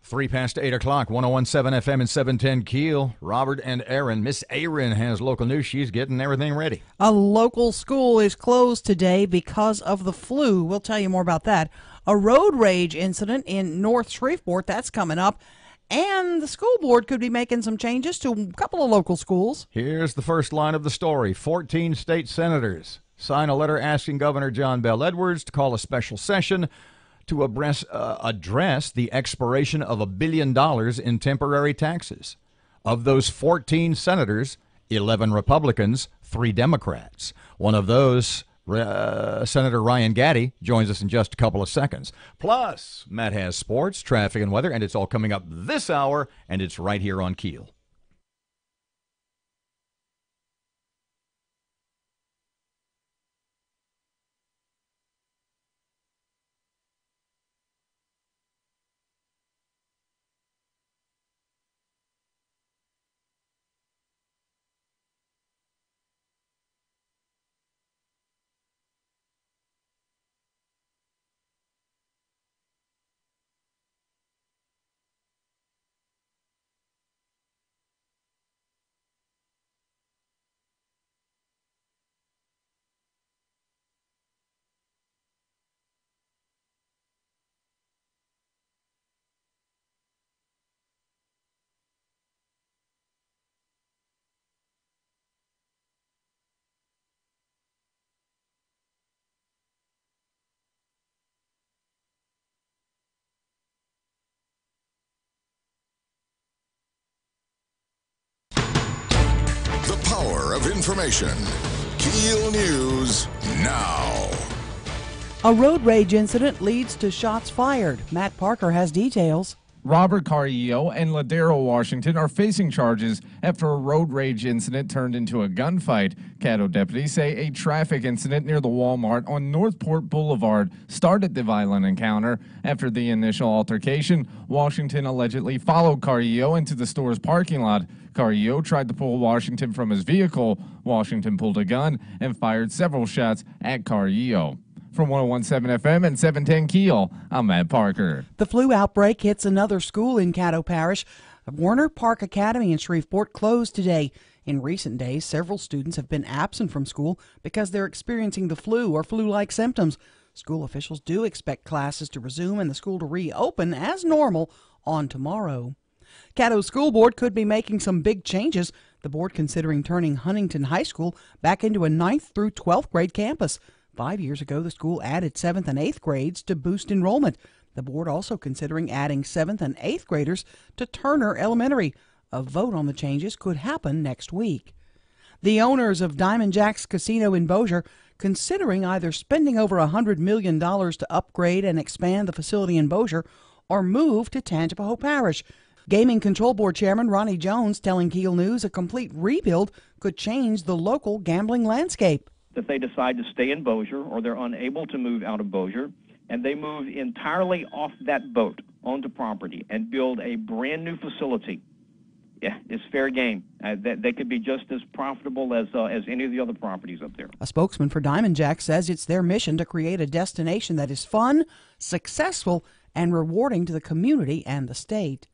3 past 8 o'clock, 101.7 FM and 710 Keel. Robert and Erin. Miss Erin has local news. She's getting everything ready. A local school is closed today because of the flu. We'll tell you more about that. A road rage incident in North Shreveport, that's coming up. And the school board could be making some changes to a couple of local schools. Here's the first line of the story. 14 state senators sign a letter asking Governor John Bel Edwards to call a special session to address the expiration of $1 billion in temporary taxes. Of those 14 senators, 11 Republicans, 3 Democrats. One of those, Senator Ryan Gaddy, joins us in just a couple of seconds. Plus, Matt has sports, traffic, and weather, and it's all coming up this hour, and it's right here on Keel. The power of information. Keel News now. A road rage incident leads to shots fired. Matt Parker has details. Robert Carrillo and Ladero Washington are facing charges after a road rage incident turned into a gunfight. Caddo deputies say a traffic incident near the Walmart on Northport Boulevard started the violent encounter. After the initial altercation, Washington allegedly followed Carrillo into the store's parking lot. Carrillo tried to pull Washington from his vehicle. Washington pulled a gun and fired several shots at Carrillo. From 101.7 FM and 710 Keel, I'm Matt Parker. The flu outbreak hits another school in Caddo Parish. Warner Park Academy in Shreveport closed today. In recent days, several students have been absent from school because they're experiencing the flu or flu-like symptoms. School officials do expect classes to resume and the school to reopen as normal on tomorrow. Caddo School Board could be making some big changes. The board considering turning Huntington High School back into a 9th through 12th grade campus. 5 years ago, the school added 7th and 8th grades to boost enrollment. The board also considering adding 7th and 8th graders to Turner Elementary. A vote on the changes could happen next week. The owners of Diamond Jack's Casino in Bossier considering either spending over $100 million to upgrade and expand the facility in Bossier or move to Tangipahoa Parish. Gaming Control Board Chairman Ronnie Jones telling Keel News a complete rebuild could change the local gambling landscape. If they decide to stay in Bossier or they're unable to move out of Bossier and they move entirely off that boat onto property and build a brand new facility, yeah, it's fair game. They could be just as profitable as any of the other properties up there. A spokesman for Diamond Jack says it's their mission to create a destination that is fun, successful, and rewarding to the community and the state.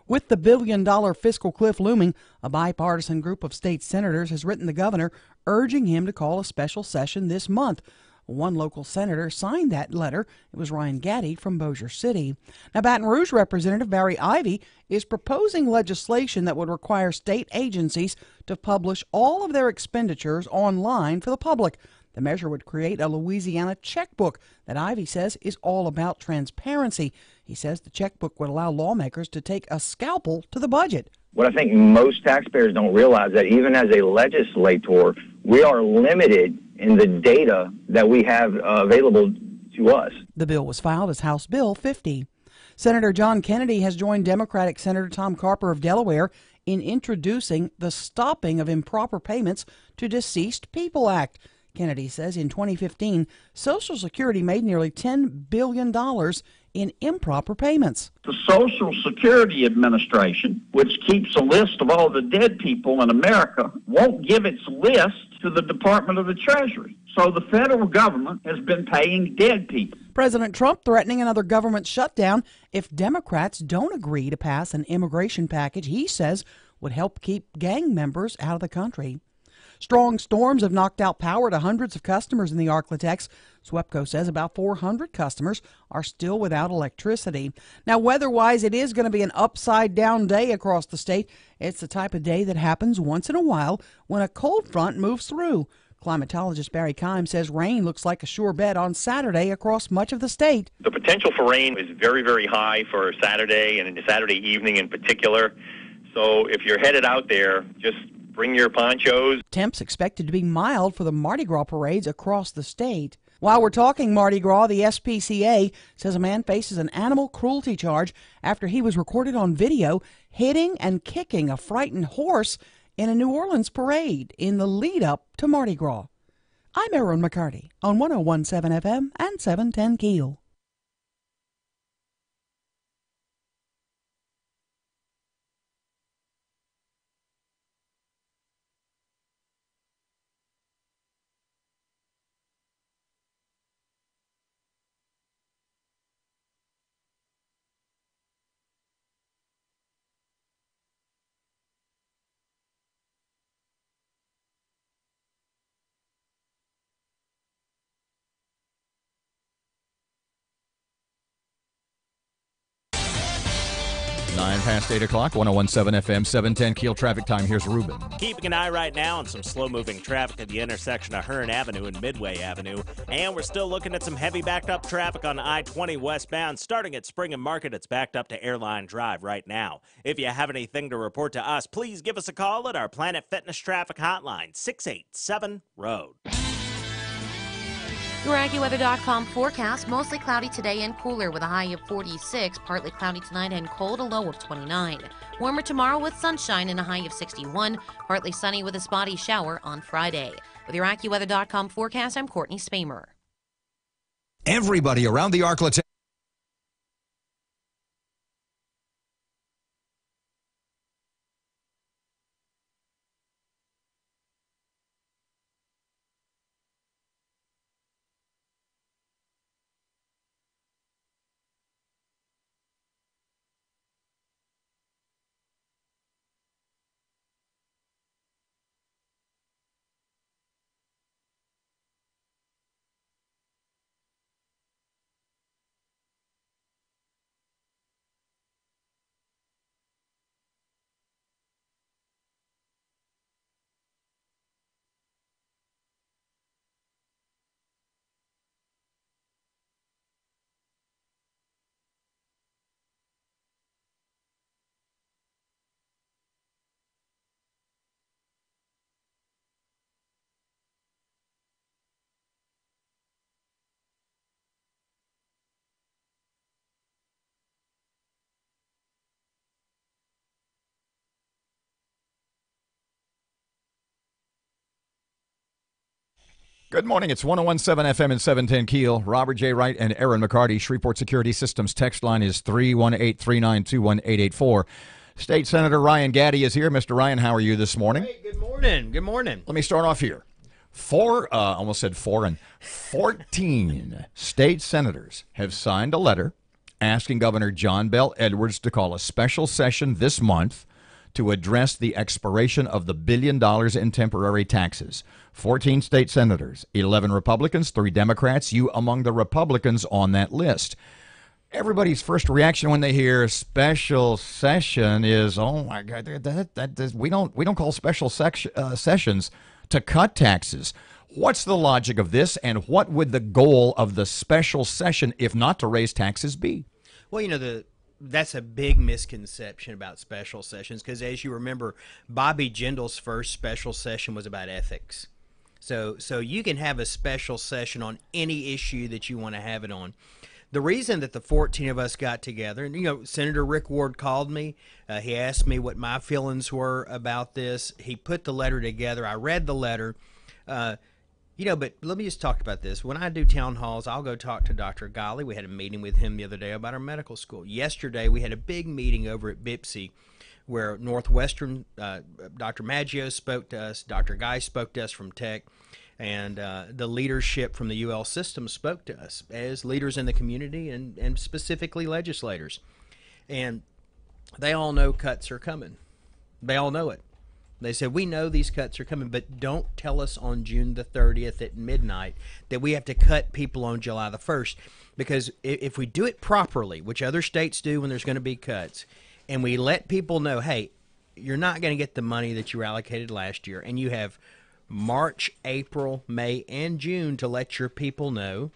With the billion-dollar fiscal cliff looming, a bipartisan group of state senators has written the governor urging him to call a special session this month. One local senator signed that letter. It was Ryan Gaddy from Bossier City. Now, Baton Rouge Representative Barry Ivey is proposing legislation that would require state agencies to publish all of their expenditures online for the public. The measure would create a Louisiana checkbook that Ivey says is all about transparency. He says the checkbook would allow lawmakers to take a scalpel to the budget. What I think most taxpayers don't realize that even as a legislator, we are limited in the data that we have available to us. The bill was filed as House Bill 50. Senator John Kennedy has joined Democratic Senator Tom Carper of Delaware in introducing the Stopping of Improper Payments to Deceased People Act. Kennedy says in 2015, Social Security made nearly $10 billion in improper payments. The Social Security Administration, which keeps a list of all the dead people in America, won't give its list to the Department of the Treasury. So the federal government has been paying dead people. President Trump threatening another government shutdown if Democrats don't agree to pass an immigration package he says would help keep gang members out of the country. Strong storms have knocked out power to hundreds of customers in the Arklatex. SWEPCO says about 400 customers are still without electricity. Now, weather-wise, it is going to be an upside-down day across the state. It's the type of day that happens once in a while when a cold front moves through. Climatologist Barry Keim says rain looks like a sure bet on Saturday across much of the state. The potential for rain is very, very high for Saturday and Saturday evening in particular. So if you're headed out there, just bring your ponchos. Temps expected to be mild for the Mardi Gras parades across the state. While we're talking Mardi Gras, the SPCA says a man faces an animal cruelty charge after he was recorded on video hitting and kicking a frightened horse in a New Orleans parade in the lead-up to Mardi Gras. I'm Erin McCarty on 101.7 FM and 710 KEEL. Past 8 o'clock, 101.7 FM, 710 KEEL traffic time. Here's Ruben. Keeping an eye right now on some slow-moving traffic at the intersection of Hearn Avenue and Midway Avenue. And we're still looking at some heavy backed-up traffic on I-20 westbound. Starting at Spring and Market, it's backed up to Airline Drive right now. If you have anything to report to us, please give us a call at our Planet Fitness Traffic Hotline, 687-ROAD. Your AccuWeather.com forecast, mostly cloudy today and cooler with a high of 46, partly cloudy tonight and cold, a low of 29. Warmer tomorrow with sunshine and a high of 61, partly sunny with a spotty shower on Friday. With your AccuWeather.com forecast, I'm Courtney Spamer. Everybody around the Arklatex. Good morning. It's 101.7 FM and 710 KEEL. Robert J. Wright and Erin McCarty. Shreveport Security Systems text line is 318-392-1884. State Senator Ryan Gaddy is here. Mr. Ryan, how are you this morning? Hey, good morning. Good morning. Let me start off here. 14 state senators have signed a letter asking Governor John Bel Edwards to call a special session this month to address the expiration of the $1 billion in temporary taxes. 14 state senators, 11 Republicans, 3 Democrats, you among the Republicans on that list. Everybody's first reaction when they hear special session is, oh my God, we don't call special sessions to cut taxes. What's the logic of this, and what would the goal of the special session, if not to raise taxes, be? Well, that's a big misconception about special sessions because, as you remember, Bobby Jindal's first special session was about ethics. So you can have a special session on any issue that you want to have it on. The reason that the 14 of us got together, and Senator Rick Ward called me. He asked me what my feelings were about this. He put the letter together. I read the letter. But let me just talk about this. When I do town halls, I'll go talk to Dr. Golly. We had a meeting with him the other day about our medical school. Yesterday, we had a big meeting over at BIPSI where Northwestern, Dr. Maggio spoke to us, Dr. Guy spoke to us from Tech, and the leadership from the UL system spoke to us as leaders in the community and specifically legislators. And they all know cuts are coming. They all know it. They said, we know these cuts are coming, but don't tell us on June the 30th at midnight that we have to cut people on July the 1st. Because if we do it properly, which other states do when there's going to be cuts, and we let people know, hey, you're not going to get the money that you allocated last year, and you have March, April, May, and June to let your people know,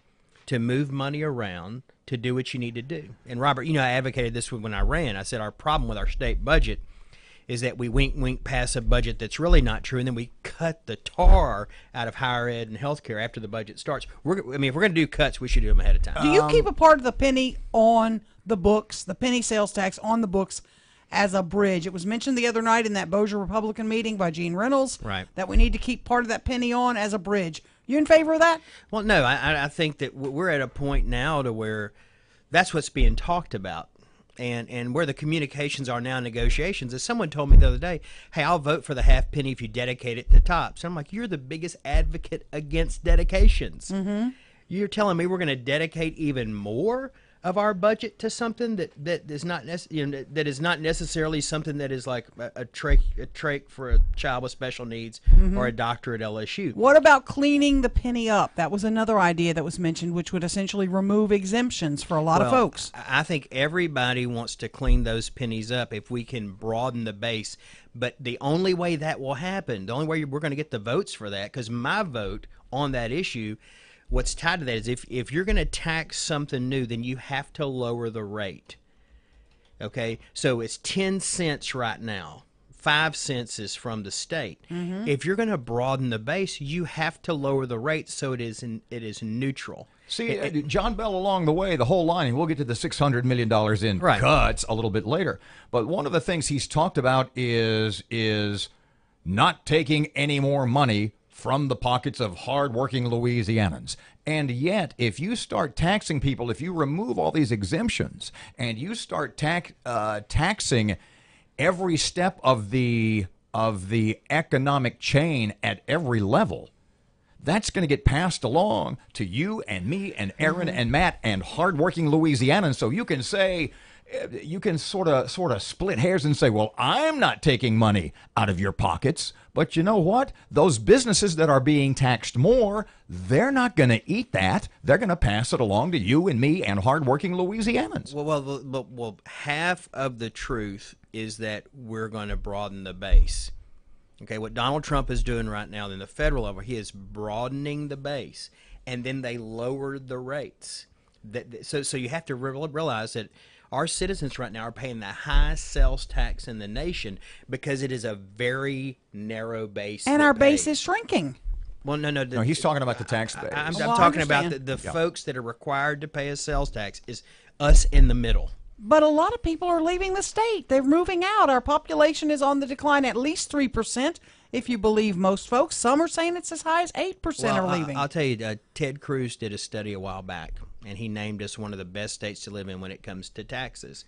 to move money around, to do what you need to do. And Robert, you know, I advocated this when I ran. I said our problem with our state budget is that we wink pass a budget that's really not true, and then we cut the tar out of higher ed and healthcare after the budget starts. If we're going to do cuts, we should do them ahead of time. Do you keep a part of the penny on the books, the penny sales tax on the books, as a bridge? It was mentioned the other night in that Bossier Republican meeting by Gene Reynolds, right, that we need to keep part of that penny on as a bridge. You in favor of that? Well, no, I think that we're at a point now to where that's what's being talked about. And where the communications are now in negotiations is someone told me the other day, hey, I'll vote for the half penny if you dedicate it to TOPS. I'm like, you're the biggest advocate against dedications. Mm-hmm. You're telling me we're going to dedicate even more of our budget to something that is not that is not necessarily something that is like a trach for a child with special needs, Mm-hmm. or a doctor at LSU. What about cleaning the penny up? That was another idea that was mentioned, which would essentially remove exemptions for a lot of folks. I think everybody wants to clean those pennies up if we can broaden the base. But the only way that will happen, the only way we're going to get the votes for that, because my vote on that issue, what's tied to that is if you're going to tax something new, then you have to lower the rate. Okay? So it's 10 cents right now. 5 cents is from the state. Mm-hmm. If you're going to broaden the base, you have to lower the rate so it is neutral. See, John Bell along the way, the whole line, and we'll get to the $600 million in Right. cuts a little bit later. But one of the things he's talked about is not taking any more money from the pockets of hardworking Louisianans. And yet, if you start taxing people, if you remove all these exemptions, and you start taxing every step of the economic chain at every level, that's going to get passed along to you and me and Erin and Matt and hardworking Louisianans. So you can say, you can sort of split hairs and say, well, I'm not taking money out of your pockets. But you know what? Those businesses that are being taxed more, they're not going to eat that. They're going to pass it along to you and me and hardworking Louisianans. Well, half of the truth is that we're going to broaden the base. Okay, what Donald Trump is doing right now in the federal level, he is broadening the base, and then they lowered the rates. So you have to realize that our citizens right now are paying the highest sales tax in the nation because it is a very narrow base. And our base is shrinking. Well, no, he's talking about the tax base. I'm talking about the folks that are required to pay a sales tax is us in the middle. But a lot of people are leaving the state. They're moving out. Our population is on the decline at least 3%, if you believe most folks. Some are saying it's as high as 8% are leaving. I'll tell you, Ted Cruz did a study a while back, and he named us one of the best states to live in when it comes to taxes.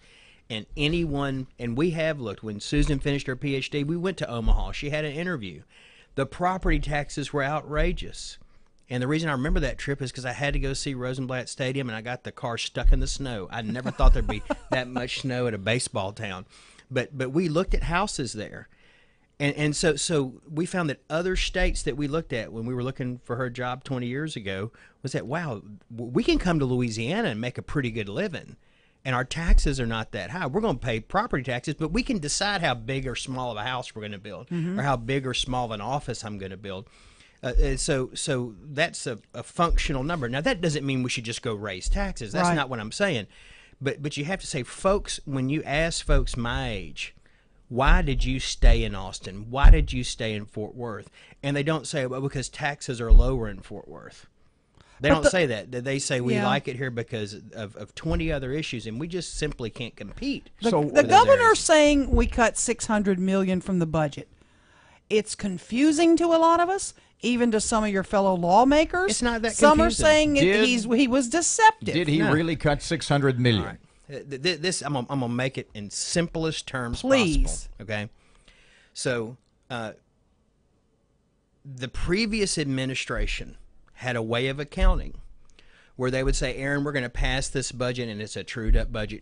And we have looked, when Susan finished her PhD, we went to Omaha. She had an interview. The property taxes were outrageous. And the reason I remember that trip is because I had to go see Rosenblatt Stadium, and I got the car stuck in the snow. I never thought there'd be that much snow at a baseball town. But we looked at houses there. And so we found that other states that we looked at when we were looking for her job 20 years ago was that, wow, we can come to Louisiana and make a pretty good living. And our taxes are not that high. We're going to pay property taxes, but we can decide how big or small of a house we're going to build, or how big or small of an office I'm going to build. So that's a functional number. Now, that doesn't mean we should just go raise taxes. That's not what I'm saying. But you have to say, folks, when you ask folks my age, why did you stay in Austin? Why did you stay in Fort Worth? And they don't say, well, because taxes are lower in Fort Worth. They don't say that. They say we like it here because of 20 other issues, and we just simply can't compete. The governor's saying we cut $600 million from the budget. It's confusing to a lot of us, even to some of your fellow lawmakers. It's not that Some confusing. are saying he was deceptive. Did he really cut $600 million? All right. This I'm gonna make it in simplest terms Please. possible. Okay, so the previous administration had a way of accounting where they would say, Erin, we're going to pass this budget and it's a trued up budget.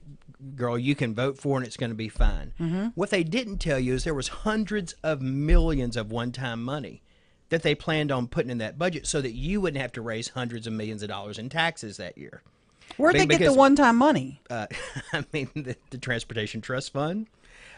Girl, you can vote for it and it's going to be fine. Mm-hmm. What they didn't tell you is there was hundreds of millions of one-time money that they planned on putting in that budget so that you wouldn't have to raise hundreds of millions of dollars in taxes that year. Where'd they get the one-time money? I mean, the Transportation Trust Fund.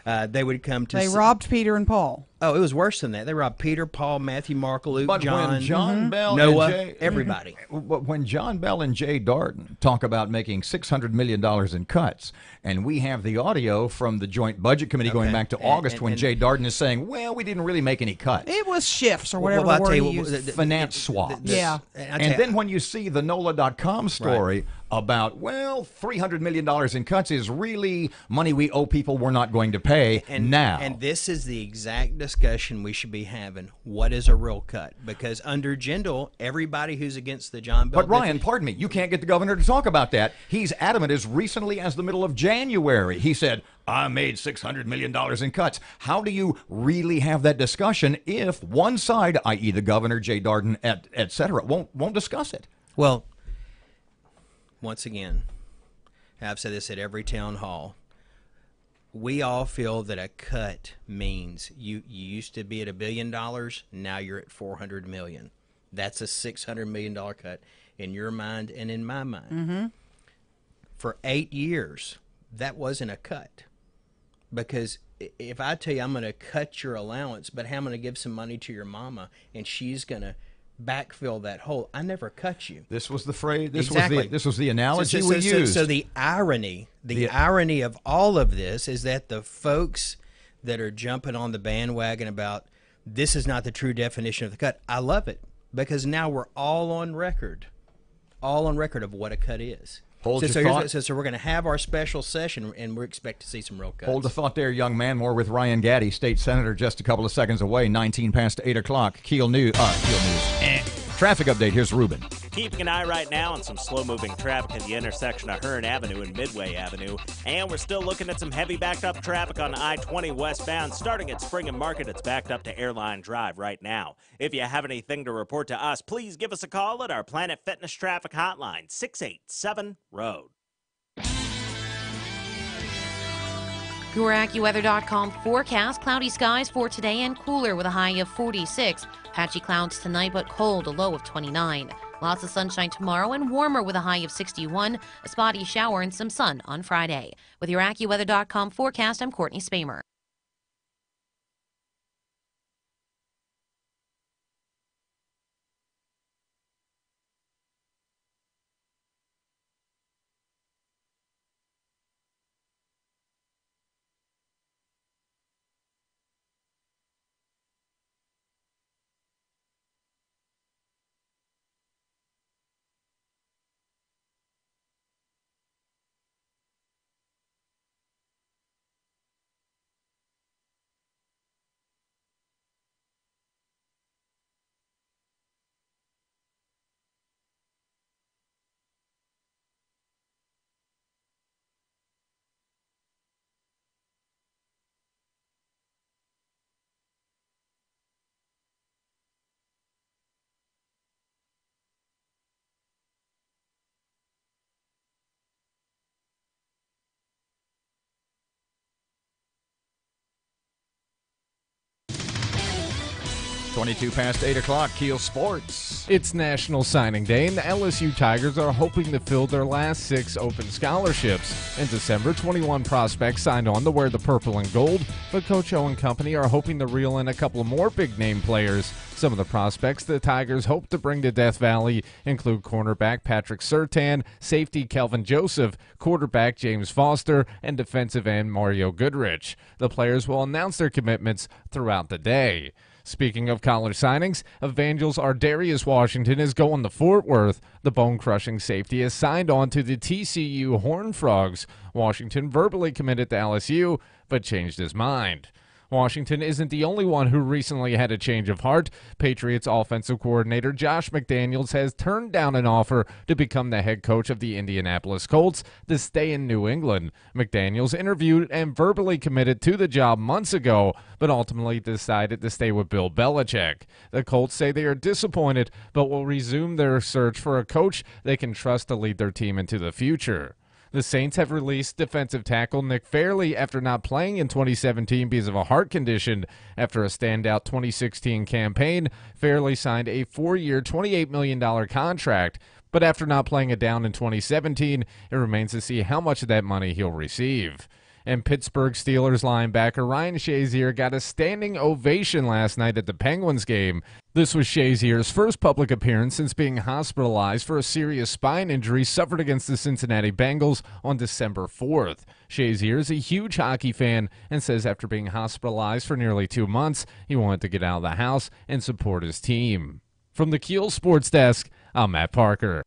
They would come to. They robbed Peter and Paul. Oh, it was worse than that. They robbed Peter, Paul, Matthew, Mark, Luke, But John, when John Bell Noah, and Jay, everybody. But when John Bell and Jay Darden talk about making $600 million in cuts, and we have the audio from the Joint Budget Committee going back to August when Jay Darden is saying, well, we didn't really make any cuts. It was shifts or whatever Well, the I'll word tell he you, used. finance swaps. Yeah. And then when you see the NOLA.com story about, well, $300 million in cuts is really money we owe people we're not going to pay now. And this is the exact discussion we should be having. What is a real cut? Because under Jindal, everybody who's against the John Bell... But Ryan, pardon me, you can't get the governor to talk about that. He's adamant as recently as the middle of January. He said, I made $600 million in cuts. How do you really have that discussion if one side, i.e. the governor, Jay Darden, et cetera, won't discuss it? Well, once again, I've said this at every town hall. We all feel that a cut means you used to be at $1 billion, now you're at $400 million. That's a $600 million cut in your mind and in my mind. Mm-hmm. For 8 years, that wasn't a cut. Because if I tell you I'm going to cut your allowance, but I'm going to give some money to your mama, and she's going to backfill that hole, I never cut you. This was the phrase. This was the analogy we used. So the irony of all of this is that the folks that are jumping on the bandwagon about this is not the true definition of the cut, I love it because now we're all on record of what a cut is. Hold your thought. So we're going to have our special session, and we expect to see some real cuts. Hold the thought there, young man. More with Ryan Gaddy, state senator, just a couple of seconds away. 19 past 8 o'clock. KEEL News. Traffic update. Here's Ruben. Keeping an eye right now on some slow-moving traffic at the intersection of Hearn Avenue and Midway Avenue. And we're still looking at some heavy backed-up traffic on I-20 westbound. Starting at Spring and Market, it's backed up to Airline Drive right now. If you have anything to report to us, please give us a call at our Planet Fitness Traffic Hotline, 687-ROAD. Your AccuWeather.com forecast. Cloudy skies for today and cooler with a high of 46. Patchy clouds tonight, but cold, a low of 29. Lots of sunshine tomorrow and warmer with a high of 61. A spotty shower and some sun on Friday. With your AccuWeather.com forecast, I'm Courtney Spamer. Twenty-two past 8 o'clock. KEEL Sports. It's National Signing Day, and the LSU Tigers are hoping to fill their last 6 open scholarships. In December, 21 prospects signed on to wear the purple and gold, but Coach O and company are hoping to reel in a couple more big-name players. Some of the prospects the Tigers hope to bring to Death Valley include cornerback Patrick Surtain, safety Kelvin Joseph, quarterback James Foster, and defensive end Mario Goodrich. The players will announce their commitments throughout the day. Speaking of college signings, Evangel's Ardarius Washington is going to Fort Worth. The bone-crushing safety has signed on to the TCU Horned Frogs. Washington verbally committed to LSU, but changed his mind. Washington isn't the only one who recently had a change of heart. Patriots offensive coordinator Josh McDaniels has turned down an offer to become the head coach of the Indianapolis Colts to stay in New England. McDaniels interviewed and verbally committed to the job months ago, but ultimately decided to stay with Bill Belichick. The Colts say they are disappointed, but will resume their search for a coach they can trust to lead their team into the future. The Saints have released defensive tackle Nick Fairley after not playing in 2017 because of a heart condition. After a standout 2016 campaign, Fairley signed a 4-year, $28 million contract. But after not playing a down in 2017, it remains to see how much of that money he'll receive. And Pittsburgh Steelers linebacker Ryan Shazier got a standing ovation last night at the Penguins game. This was Shazier's first public appearance since being hospitalized for a serious spine injury suffered against the Cincinnati Bengals on December 4th. Shazier is a huge hockey fan and says after being hospitalized for nearly 2 months, he wanted to get out of the house and support his team. From the KEEL Sports Desk, I'm Matt Parker.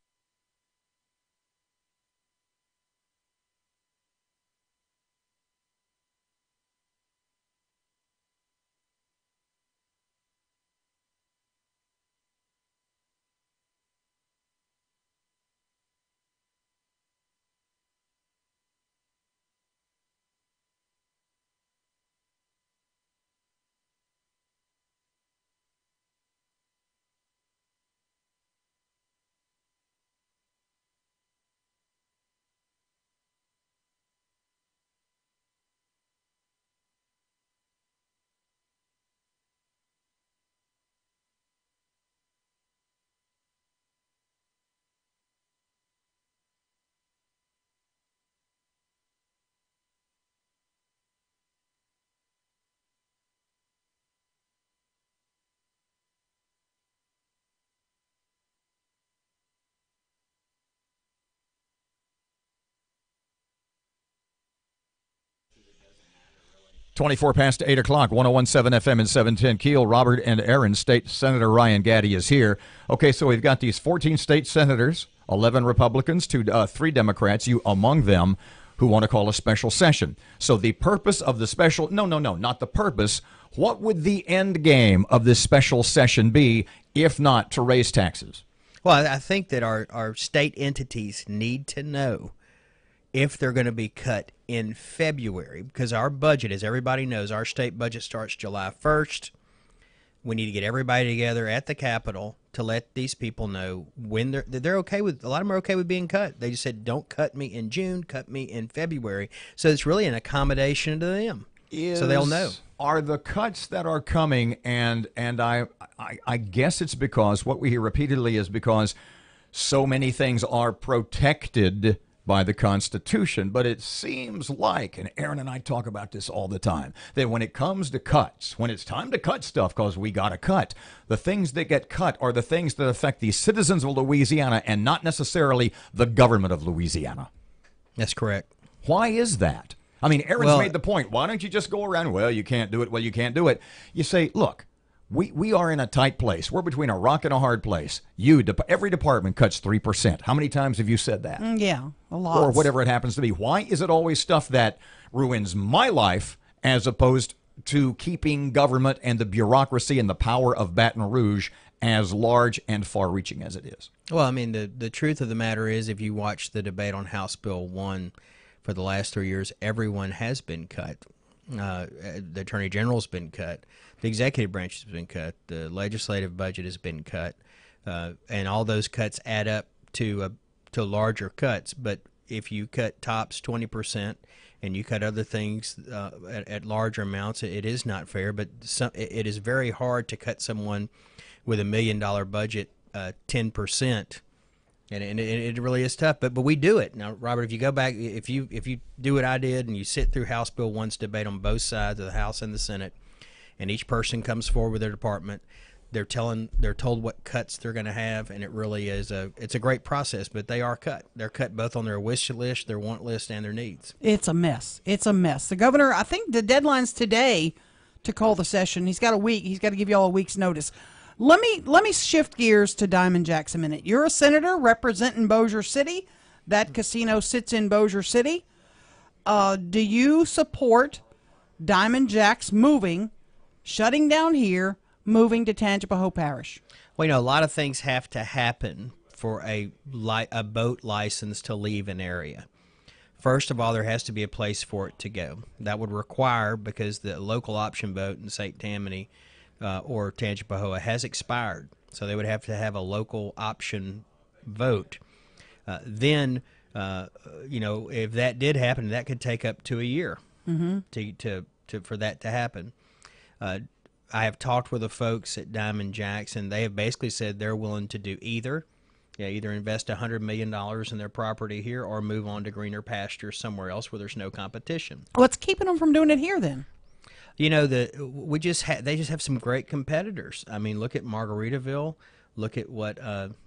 Twenty-four past 8 o'clock, 101.7 FM and 710 KEEL. Robert and Erin. State Senator Ryan Gaddy is here. Okay, so we've got these 14 state senators, 11 Republicans, 3 Democrats, you among them, who want to call a special session. So the purpose of the special, no, not the purpose. What would the end game of this special session be, if not to raise taxes? Well, I think that our state entities need to know if they're going to be cut in February, because our budget, as everybody knows, our state budget starts July 1st. We need to get everybody together at the Capitol to let these people know when they're okay with. A lot of them are okay with being cut. They just said, "Don't cut me in June, cut me in February." So it's really an accommodation to them, so they'll know. Are the cuts that are coming, and I guess it's because what we hear repeatedly is because so many things are protected by the Constitution, but it seems like, and Erin and I talk about this all the time, that when it comes to cuts, when it's time to cut stuff because we got to cut, the things that get cut are the things that affect the citizens of Louisiana and not necessarily the government of Louisiana. That's correct. Why is that? I mean, Erin's made the point. Why don't you just go around, well, you can't do it, well, you can't do it. You say, look, we are in a tight place. We're between a rock and a hard place. Every department cuts 3%. How many times have you said that? Yeah, a lot. Or whatever it happens to be. Why is it always stuff that ruins my life as opposed to keeping government and the bureaucracy and the power of Baton Rouge as large and far-reaching as it is? Well, I mean, the truth of the matter is, if you watch the debate on House Bill 1 for the last 3 years, everyone has been cut. The Attorney General's been cut. The executive branch has been cut. The legislative budget has been cut. And all those cuts add up to larger cuts. But if you cut tops 20% and you cut other things at larger amounts, it is not fair. But it is very hard to cut someone with $1 million budget 10%. And it really is tough, but we do it. Now, Robert, if you go back, if you do what I did and you sit through House Bill 1's debate on both sides of the House and the Senate, and each person comes forward with their department, they're told what cuts they're going to have, and it really is it's a great process. But they are cut. They're cut both on their wish list, their want list, and their needs. It's a mess. It's a mess. The governor, I think the deadline's today to call the session. He's got a week. He's got to give you all a week's notice. Let me shift gears to Diamond Jacks a minute. You're a senator representing Bossier City. That casino sits in Bossier City. Do you support Diamond Jacks moving, shutting down here, moving to Tangipahoa Parish? Well, a lot of things have to happen for a boat license to leave an area. First of all, there has to be a place for it to go. That would require, because the local option boat in St. Tammany or Tangipahoa has expired, so they would have to have a local option vote. Then, if that did happen, that could take up to a year for that to happen. I have talked with the folks at Diamond Jacks, and they have basically said they're willing to do either invest $100 million in their property here or move on to greener pastures somewhere else where there's no competition. What's keeping them from doing it here then? They just have some great competitors. I mean, look at Margaritaville. Look at what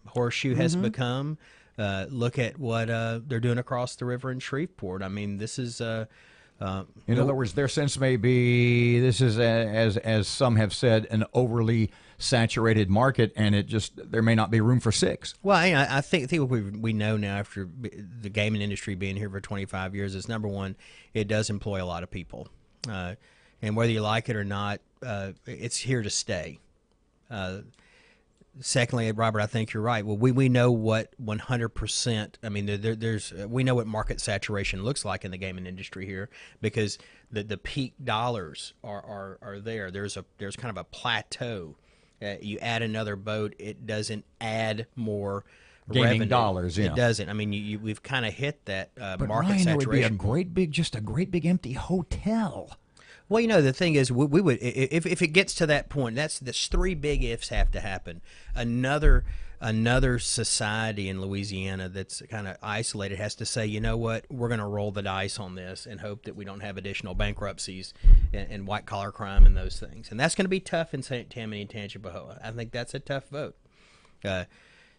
Horseshoe has become. Look at what they're doing across the river in Shreveport. I mean, this is in other words, their sense may be this is, as some have said, an overly saturated market, and there may not be room for six. Well, I think what we know now after the gaming industry being here for 25 years is, number one, it does employ a lot of people, and whether you like it or not, it's here to stay. Secondly, Robert, I think you're right. Well, we know what 100%. I mean, we know what market saturation looks like in the gaming industry here, because the peak dollars are there. There's kind of a plateau. You add another boat, it doesn't add more gaming revenue. Dollars. Yeah. It doesn't. I mean, we've kind of hit that but market Ryan, saturation. There would be a great big empty hotel. Well, the thing is, we would, if it gets to that point, that's three big ifs have to happen. Another society in Louisiana that's kind of isolated has to say, you know what, we're going to roll the dice on this and hope that we don't have additional bankruptcies and white collar crime and those things. And that's going to be tough in St. Tammany and Tangipahoa. I think that's a tough vote.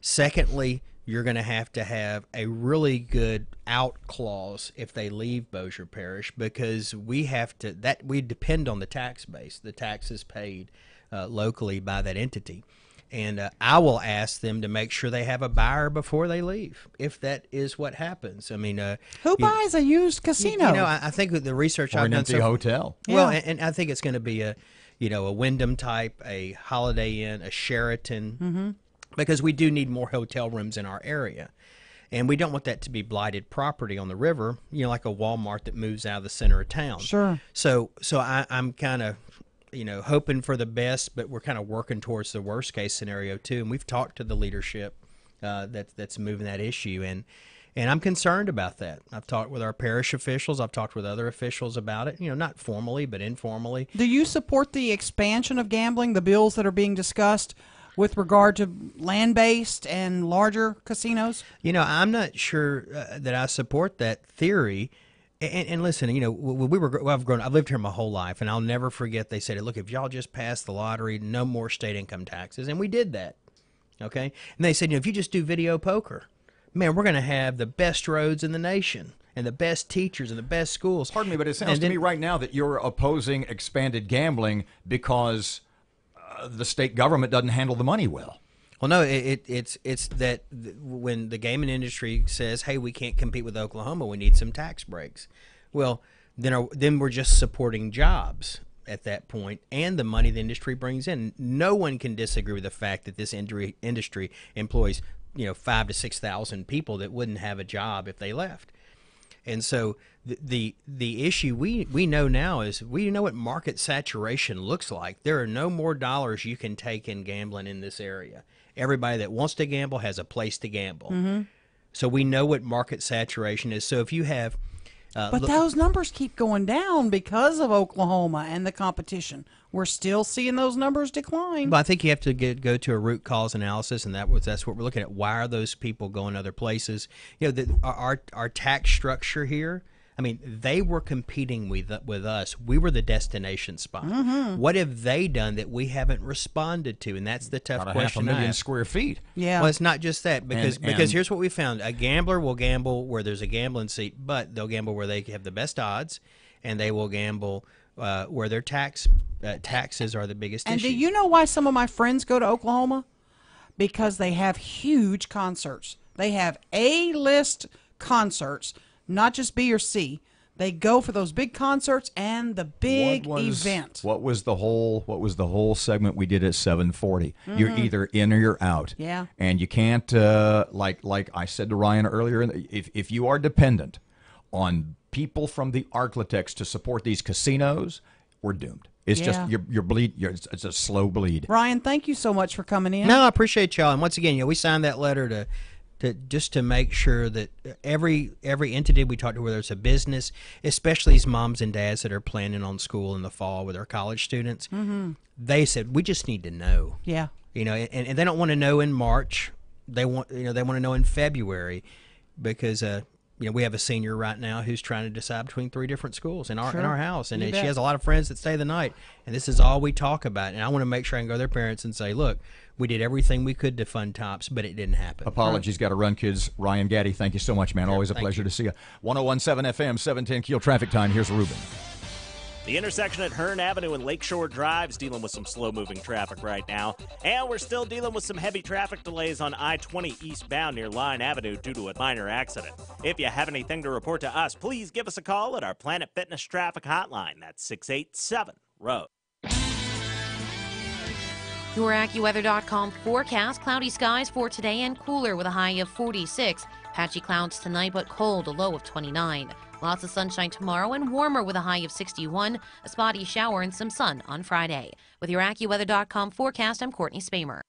Secondly, you're going to have a really good out clause if they leave Bossier Parish, because we depend on the tax base, the taxes paid locally by that entity. And I will ask them to make sure they have a buyer before they leave, if that is what happens. I mean, who buys a used casino? I think with the research or I've an done, empty hotel. Well, and I think it's going to be a Wyndham type, a Holiday Inn, a Sheraton, because we do need more hotel rooms in our area, and we don't want that to be blighted property on the river. Like a Walmart that moves out of the center of town. Sure. So I'm kind of hoping for the best, but we're kind of working towards the worst case scenario too. And we've talked to the leadership that's moving that issue, and I'm concerned about that. I've talked with our parish officials. I've talked with other officials about it. Not formally, but informally. Do you support the expansion of gambling, the bills that are being discussed with regard to land-based and larger casinos? I'm not sure that I support that theory. And listen, I've lived here my whole life, and I'll never forget they said, look, if y'all just pass the lottery, no more state income taxes. And we did that, okay? And they said, if you just do video poker, man, we're going to have the best roads in the nation and the best teachers and the best schools. Pardon me, but it sounds to me right now that you're opposing expanded gambling because the state government doesn't handle the money well. Well, no, it's that when the gaming industry says, hey, we can't compete with Oklahoma, we need some tax breaks. Well, then we're just supporting jobs at that point and the money the industry brings in. No one can disagree with the fact that this industry employs 5,000 to 6,000 people that wouldn't have a job if they left. And so the issue we know now is we know what market saturation looks like. There are no more dollars you can take in gambling in this area. Everybody that wants to gamble has a place to gamble. So we know what market saturation is. So if you have... but those numbers keep going down because of Oklahoma and the competition. We're still seeing those numbers decline. But I think you have to go to a root cause analysis, and that's what we're looking at. Why are those people going other places? Our tax structure here, I mean, they were competing with us. We were the destination spot. What have they done that we haven't responded to? And that's the tough About question. 500,000 square feet. Yeah. Well, it's not just that, because here's what we found. A gambler will gamble where there's a gambling seat, but they'll gamble where they have the best odds, and they will gamble where their taxes are the biggest and issue. do you know why some of my friends go to Oklahoma? Because they have huge concerts. They have A-list concerts, not just B or C. They go for those big concerts and the big event. What was the whole segment we did at 740? Mm-hmm. You're either in or you're out. Yeah. And you can't like I said to Ryan earlier, if you are dependent on people from the Arklatex to support these casinos, we're doomed. It's just it's a slow bleed. Ryan, thank you so much for coming in. No, I appreciate y'all. And once again, we signed that letter to just to make sure that every entity we talk to, whether it's a business, especially these moms and dads that are planning on school in the fall with their college students, they said we just need to know. Yeah. And they don't want to know in March. They want to know in February, because we have a senior right now who's trying to decide between 3 different schools in our house, and she has a lot of friends that stay the night, and this is all we talk about. And I want to make sure I can go to their parents and say, look, we did everything we could to fund TOPS, but it didn't happen. Apologies, got to run, kids. Ryan Gaddy, thank you so much, man. Always a pleasure to see you. 101.7 FM, 710 Keel traffic time. Here's Ruben. The intersection at Hearn Avenue and Lakeshore Drive is dealing with some slow-moving traffic right now. And we're still dealing with some heavy traffic delays on I-20 eastbound near Line Avenue due to a minor accident. If you have anything to report to us, please give us a call at our Planet Fitness traffic hotline. That's 687-ROAD. Your AccuWeather.com forecast. Cloudy skies for today and cooler with a high of 46. Patchy clouds tonight, but cold, a low of 29. Lots of sunshine tomorrow and warmer with a high of 61. A spotty shower and some sun on Friday. With your AccuWeather.com forecast, I'm Courtney Spamer.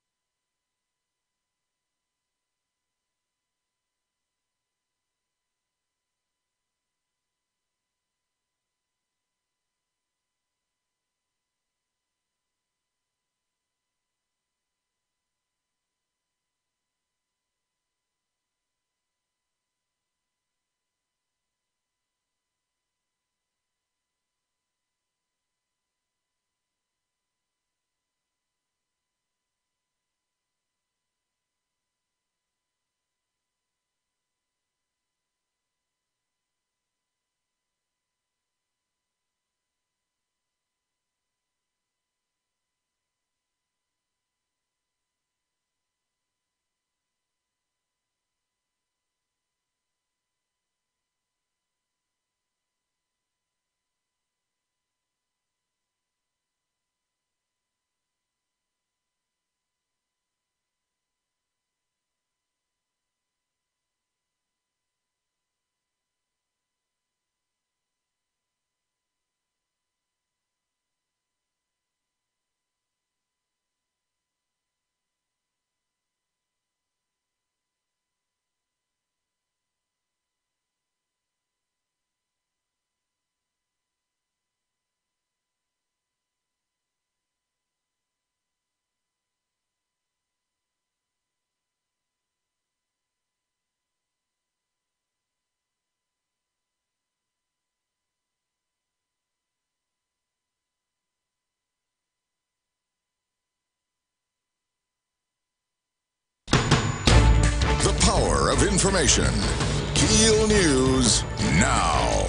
The power of information. KEEL News now.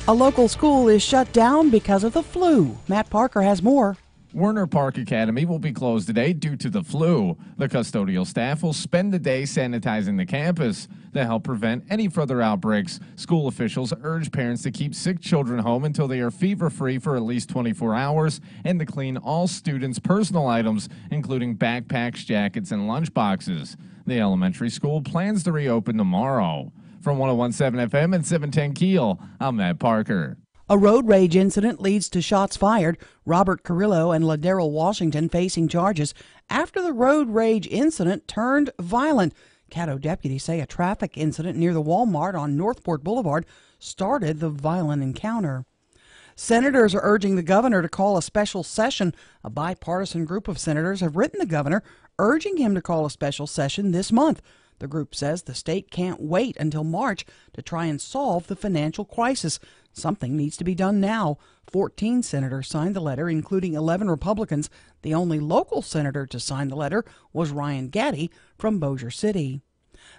A local school is shut down because of the flu. Matt Parker has more. Werner Park Academy will be closed today due to the flu. The custodial staff will spend the day sanitizing the campus. To help prevent any further outbreaks, school officials urge parents to keep sick children home until they are fever-free for at least 24 hours and to clean all students' personal items, including backpacks, jackets, and lunch boxes. The elementary school plans to reopen tomorrow. From 101.7 FM and 710 Keel, I'm Matt Parker. A road rage incident leads to shots fired. Robert Carrillo and LaDarrell Washington facing charges after the road rage incident turned violent. Caddo deputies say a traffic incident near the Walmart on Northport Boulevard started the violent encounter. Senators are urging the governor to call a special session. A bipartisan group of senators have written the governor urging him to call a special session this month. The group says the state can't wait until March to try and solve the financial crisis. Something needs to be done now. 14 senators signed the letter, including 11 Republicans. The only local senator to sign the letter was Ryan Gaddy from Bossier City.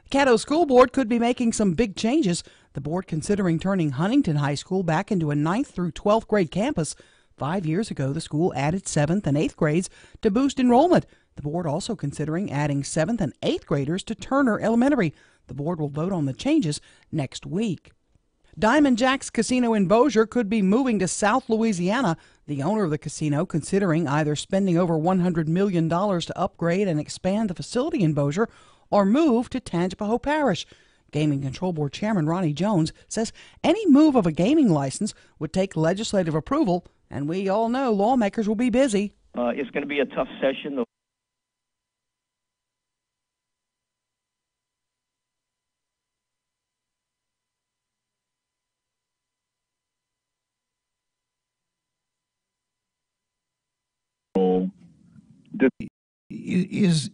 The Caddo School Board could be making some big changes. The board considering turning Huntington High School back into a 9th through 12th grade campus. 5 years ago, the school added 7th and 8th grades to boost enrollment. The board also considering adding 7th and 8th graders to Turner Elementary. The board will vote on the changes next week. Diamond Jack's Casino in Bossier could be moving to South Louisiana. The owner of the casino considering either spending over $100 million to upgrade and expand the facility in Bossier or move to Tangipahoa Parish. Gaming Control Board Chairman Ronnie Jones says any move of a gaming license would take legislative approval, and we all know lawmakers will be busy. It's going to be a tough session. Is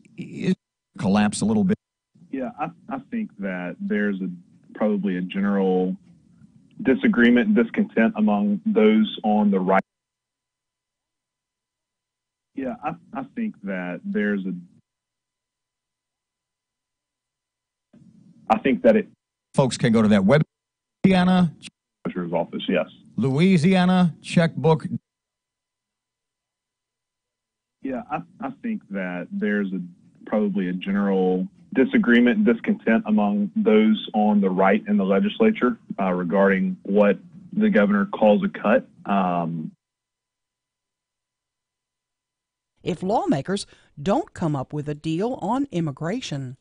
collapse a little bit? Yeah, I think that there's probably a general disagreement and discontent among those on the right. Yeah, I think that there's I think that folks can go to that web. Louisiana Treasurer's office, yes. Louisiana checkbook. Yeah, I think that there's probably a general disagreement and discontent among those on the right in the legislature regarding what the governor calls a cut. If lawmakers don't come up with a deal on immigration.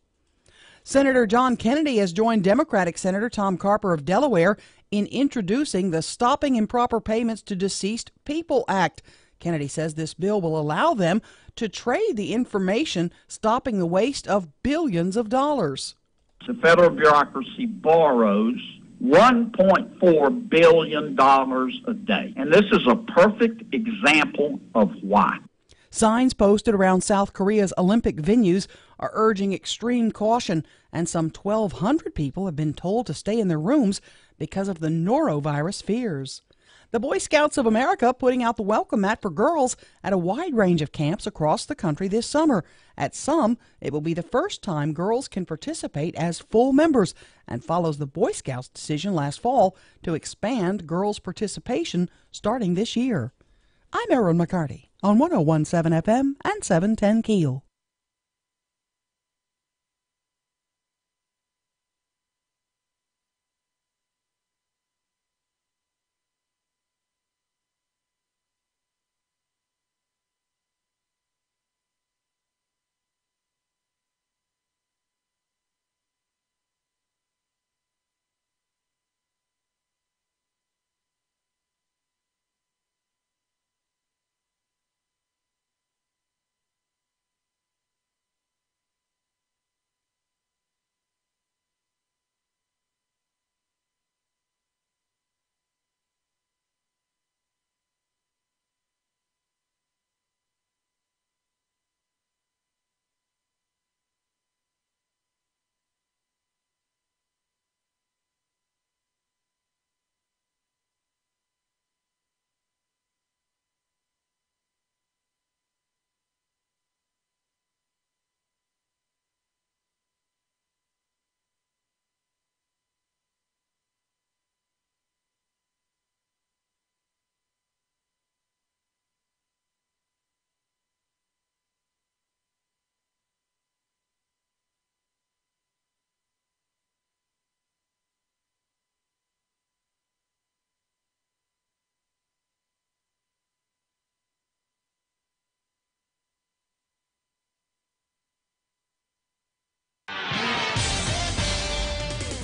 Senator John Kennedy has joined Democratic Senator Tom Carper of Delaware in introducing the Stopping Improper Payments to Deceased People Act. Kennedy says this bill will allow them to trade the information, stopping the waste of billions of dollars. The federal bureaucracy borrows $1.4 billion a day. And this is a perfect example of why. Signs posted around South Korea's Olympic venues are urging extreme caution, and some 1,200 people have been told to stay in their rooms because of the norovirus fears. The Boy Scouts of America putting out the welcome mat for girls at a wide range of camps across the country this summer. At some, it will be the first time girls can participate as full members and follows the Boy Scouts' decision last fall to expand girls' participation starting this year. I'm Erin McCarty on 101.7 FM and 710 KEEL.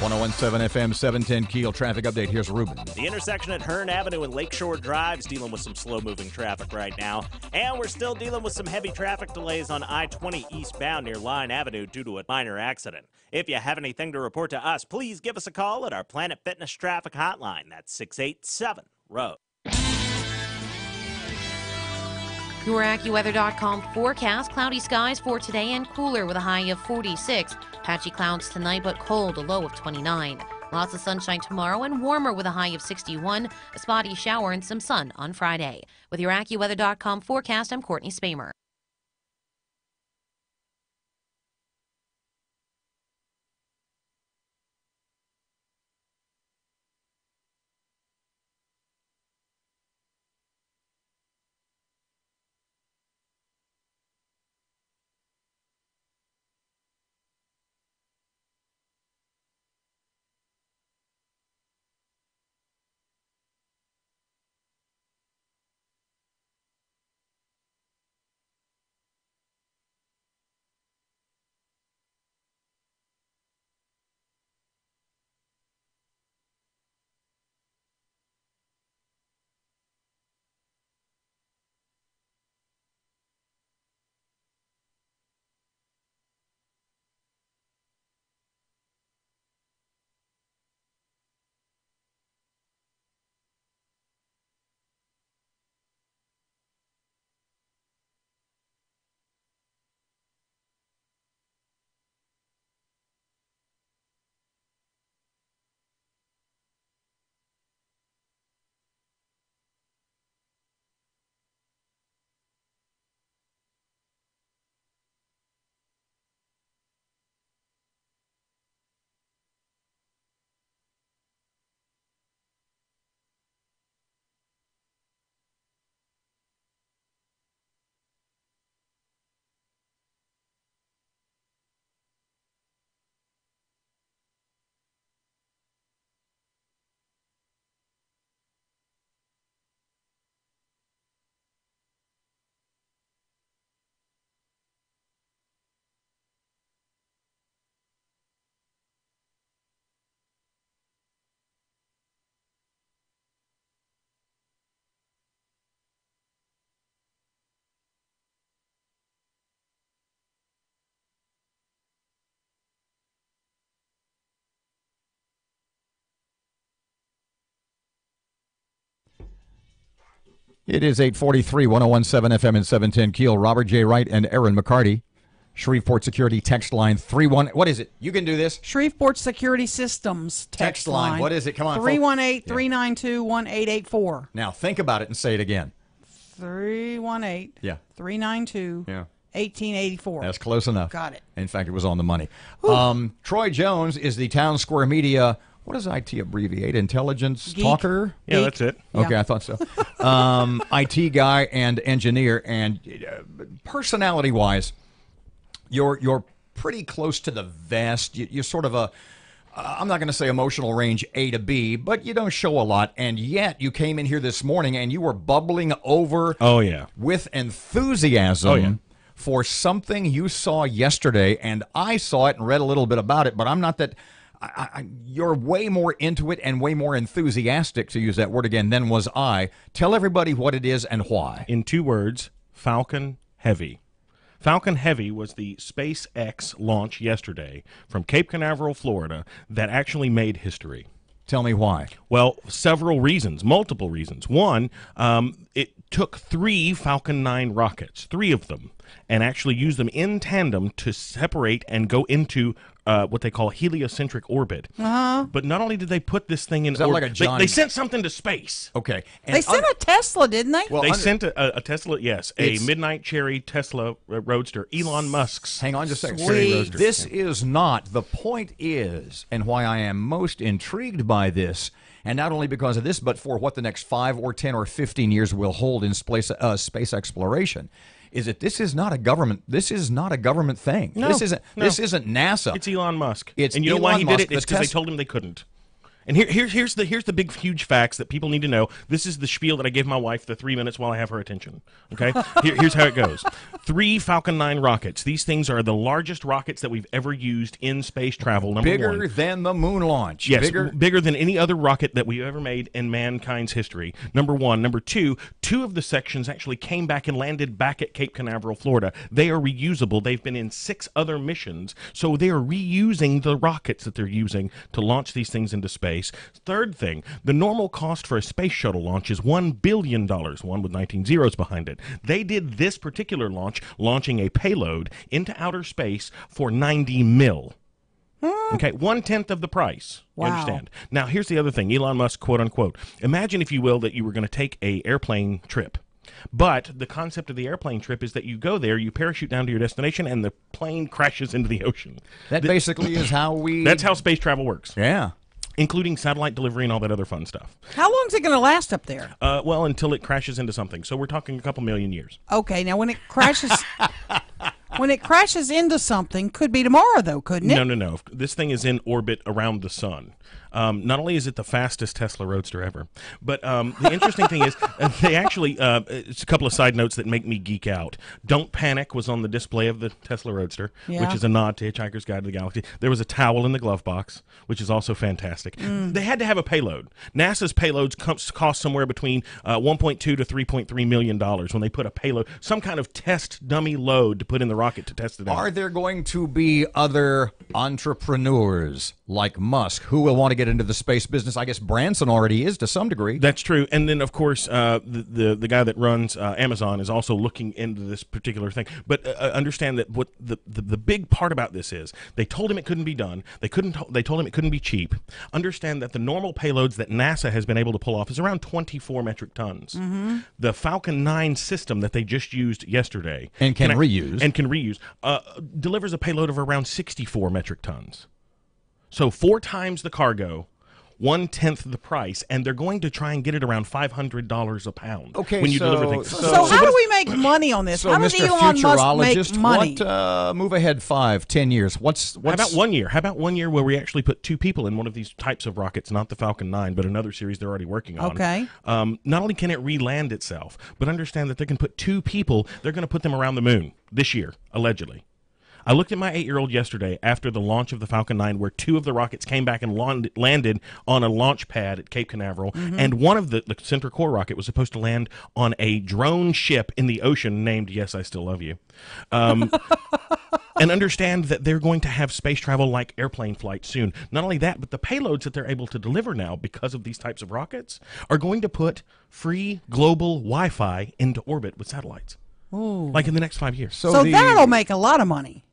.101.7 FM, 710 KEEL traffic update. Here's Ruben. The intersection at Hearn Avenue and Lakeshore Drive is dealing with some slow-moving traffic right now. And we're still dealing with some heavy traffic delays on I-20 eastbound near Line Avenue due to a minor accident. If you have anything to report to us, please give us a call at our Planet Fitness traffic hotline. That's 687-ROAD. Your AccuWeather.com forecast. Cloudy skies for today and cooler with a high of 46. Patchy clouds tonight, but cold, a low of 29. Lots of sunshine tomorrow and warmer with a high of 61. A spotty shower and some sun on Friday. With your AccuWeather.com forecast, I'm Courtney Spamer. It is 843, 101.7 FM and 710 Keel. Robert J. Wright and Erin McCarty. Shreveport Security text line 31. What is it? You can do this. Shreveport Security Systems text line. What is it? Come on. 318-392-1884. Now think about it and say it again. 318. Yeah. 392. Yeah. 1884. That's close enough. Got it. In fact, it was on the money. Troy Jones is the Town Square Media. What does IT abbreviate? Intelligence Geek. Talker? Yeah, that's it. Okay, Yeah. I thought so. IT guy and engineer, and personality-wise, you're pretty close to the vest. You're sort of a, I'm not going to say emotional range A to B, but you don't show a lot. And yet you came in here this morning and you were bubbling over. Oh yeah, with enthusiasm. Oh, yeah. For something you saw yesterday, and I saw it and read a little bit about it, but I'm not that. You're way more into it and way more enthusiastic, to use that word again, than was I. Tell everybody what it is and why. In 2 words, Falcon Heavy. Falcon Heavy was the SpaceX launch yesterday from Cape Canaveral, Florida, that actually made history. Tell me why. Well, several reasons, multiple reasons. One, it took 3 Falcon 9 rockets, 3 of them, and actually used them in tandem to separate and go into what they call heliocentric orbit. Uh-huh. But not only did they put this thing in Is that orbit, like a John- they sent something to space. Okay. They sent a Tesla, didn't they? They sent a Tesla, yes, a Midnight Cherry Tesla Roadster, Elon Musk's. Hang on just a second. Cherry Roadster. This is not. The point is, and why I am most intrigued by this, and not only because of this, but for what the next 5 or 10 or 15 years will hold in space exploration, is that this is not a government. This is not a government thing. No, this isn't. no. This isn't NASA. It's Elon Musk. It's and you know Elon why he Musk, did it? It's the because they Tes- told him they couldn't. And here's the big huge facts that people need to know. This is the spiel that I give my wife the 3 minutes while I have her attention. Okay, here's how it goes. 3 Falcon 9 rockets. These things are the largest rockets that we've ever used in space travel. Number bigger one. than the moon launch. Yes, Bigger. bigger than any other rocket that we've ever made in mankind's history. Number one. Number two, 2 of the sections actually came back and landed back at Cape Canaveral, Florida. They are reusable. They've been in 6 other missions, so they are reusing the rockets that they're using to launch these things into space. Third thing, the normal cost for a space shuttle launch is $1 billion, one with 19 zeros behind it. They did this particular launch, launching a payload into outer space for $90 million. Okay, 1/10 of the price. You Wow. understand? Now, here's the other thing. Elon Musk, quote unquote. Imagine, if you will, that you were going to take a airplane trip. But the concept of the airplane trip is that you go there, you parachute down to your destination, and the plane crashes into the ocean. That basically is how we. That's how space travel works. Yeah. Including satellite delivery and all that other fun stuff. How long is it going to last up there? Well, until it crashes into something. So we're talking a couple million years. Okay, now when it crashes, when it crashes into something, could be tomorrow though, couldn't it? No. This thing is in orbit around the sun. Not only is it the fastest Tesla Roadster ever, but the interesting thing is they actually, it's a couple of side notes that make me geek out. Don't Panic was on the display of the Tesla Roadster, Yeah. which is a nod to Hitchhiker's Guide to the Galaxy. There was a towel in the glove box, which is also fantastic. They had to have a payload. NASA's payloads cost somewhere between $1.2 to $3.3 million when they put a payload, some kind of test dummy load to put in the rocket to test it out. Are there going to be other entrepreneurs like Musk who will want to get into the space business? I guess Branson already is to some degree. That's true. And then, of course, the guy that runs Amazon is also looking into this particular thing. But understand that what the big part about this is they told him it couldn't be done. They told him it couldn't be cheap. Understand that the normal payloads that NASA has been able to pull off is around 24 metric tons. Mm-hmm. The Falcon 9 system that they just used yesterday And can reuse. Delivers a payload of around 64 metric tons. So 4 times the cargo, 1/10 the price, and they're going to try and get it around $500 a pound. Okay, when you so- deliver things. So how do we make money on this? So, how does Mr. Elon Musk make Futurologist, money? what move ahead 5-10 years? What's How about 1 year? How about 1 year where we actually put 2 people in one of these types of rockets, not the Falcon 9, but another series they're already working on. Okay. Not only can it re-land itself, but understand that they can put 2 people, they're going to put them around the moon this year, allegedly. I looked at my 8-year-old yesterday after the launch of the Falcon 9, where 2 of the rockets came back and landed on a launch pad at Cape Canaveral, and one of the Center Core rocket was supposed to land on a drone ship in the ocean named Yes, I Still Love You. and understand that they're going to have space travel like airplane flight soon. Not only that, but the payloads that they're able to deliver now because of these types of rockets are going to put free global Wi-Fi into orbit with satellites. Ooh. Like in the next 5 years. So that'll make a lot of money.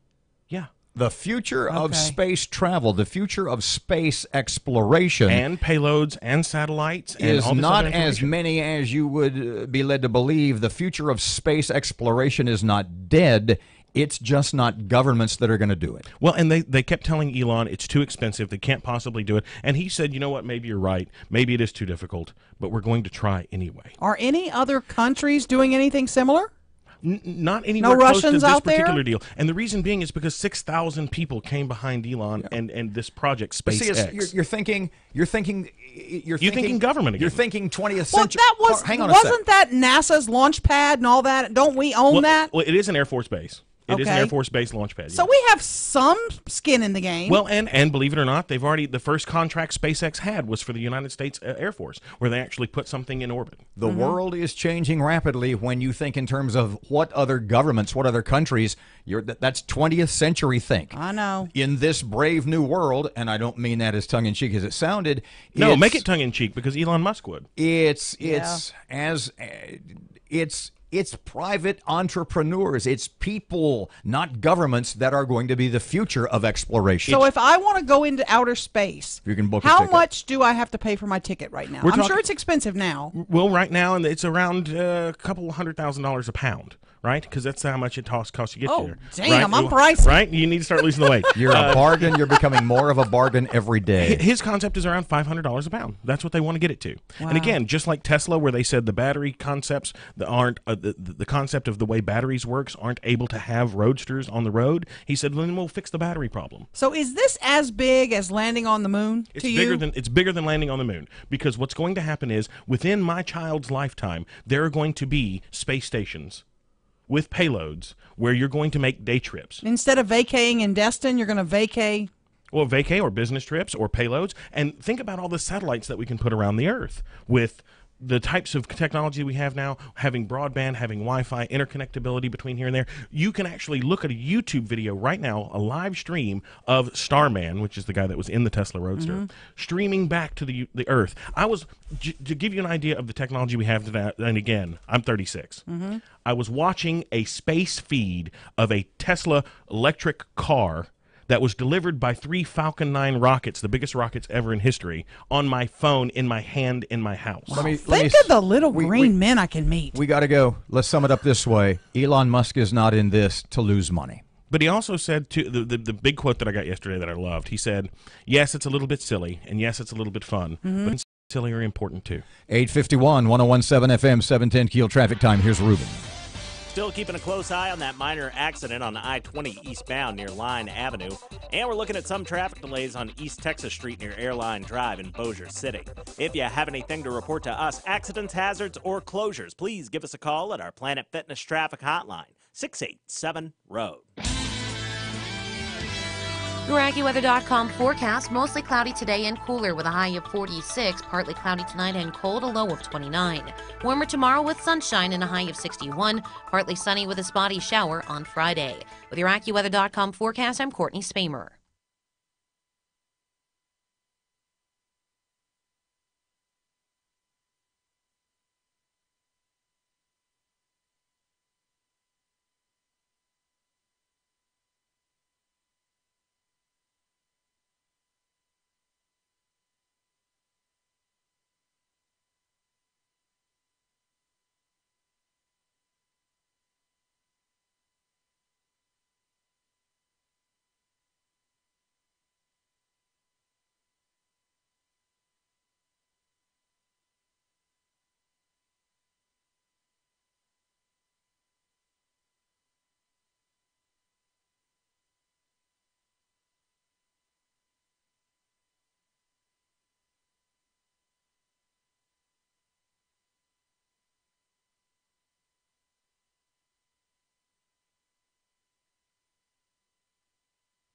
Yeah. The future of space travel, the future of space exploration, and payloads and satellites and is all this not other as many as you would be led to believe. The future of space exploration is not dead. It's just not governments that are going to do it. Well, and they kept telling Elon it's too expensive. They can't possibly do it. And he said, you know what, maybe you're right. Maybe it is too difficult, but we're going to try anyway. Are any other countries doing anything similar? Not anywhere no close Russians to this out particular there? deal. And the reason being is because 6,000 people came behind Elon and this project, SpaceX. You're thinking government again. You're thinking 20th Well, century. that was Hang on a second. wasn't that NASA's launch pad and all that? Don't we own that? Well, it is an Air Force base. It is an Okay. Air Force base launch pad. So we have some skin in the game. Well, and believe it or not, the first contract SpaceX had was for the United States Air Force, where they actually put something in orbit. The world is changing rapidly when you think in terms of what other governments, what other countries, that's 20th century think. I know. In this brave new world, and I don't mean that as tongue-in-cheek as it sounded. No, make it tongue-in-cheek because Elon Musk would. It's private entrepreneurs. It's people, not governments, that are going to be the future of exploration. So if I want to go into outer space, you can book a how ticket. much do I have to pay for my ticket right now? I'm sure it's expensive now. Well, right now, and it's around a couple $100,000 a pound, right? Because that's how much it costs to get there. Damn, right? I'm pricey. Right? You need to start losing the weight. You're a bargain. You're becoming more of a bargain every day. His concept is around $500 a pound. That's what they want to get it to. Wow. And again, just like Tesla, where they said the battery concepts that aren't the concept of the way batteries works aren't able to have roadsters on the road. He said, then we'll fix the battery problem. So is this as big as landing on the moon It's to bigger you? than bigger than landing on the moon, because what's going to happen is within my child's lifetime there are going to be space stations with payloads where you're going to make day trips. Instead of vacating in Destin, you're going to vacay. Well, vacay or business trips or payloads. And think about all the satellites that we can put around the Earth with the types of technology we have now, having broadband, having Wi-Fi, interconnectability between here and there. You can actually look at a YouTube video right now, a live stream of Starman, which is the guy that was in the Tesla Roadster, streaming back to the Earth. To give you an idea of the technology we have today, and again, I'm 36. I was watching a space feed of a Tesla electric car that was delivered by 3 Falcon 9 rockets, the biggest rockets ever in history, on my phone, in my hand, in my house. Think of the little green men I can meet. We got to go. Let's sum it up this way. Elon Musk is not in this to lose money. But he also said, the big quote that I got yesterday that I loved, he said, yes, it's a little bit silly, and yes, it's a little bit fun, but it's silly or important too. 851, 1017 FM, 710 Keel traffic time. Here's Ruben. Still keeping a close eye on that minor accident on I-20 eastbound near Line Avenue. And we're looking at some traffic delays on East Texas Street near Airline Drive in Bossier City. If you have anything to report to us, accidents, hazards, or closures, please give us a call at our Planet Fitness Traffic Hotline, 687-ROAD. Your AccuWeather.com forecast, mostly cloudy today and cooler with a high of 46, partly cloudy tonight and cold, a low of 29. Warmer tomorrow with sunshine and a high of 61, partly sunny with a spotty shower on Friday. With your AccuWeather.com forecast, I'm Courtney Spamer.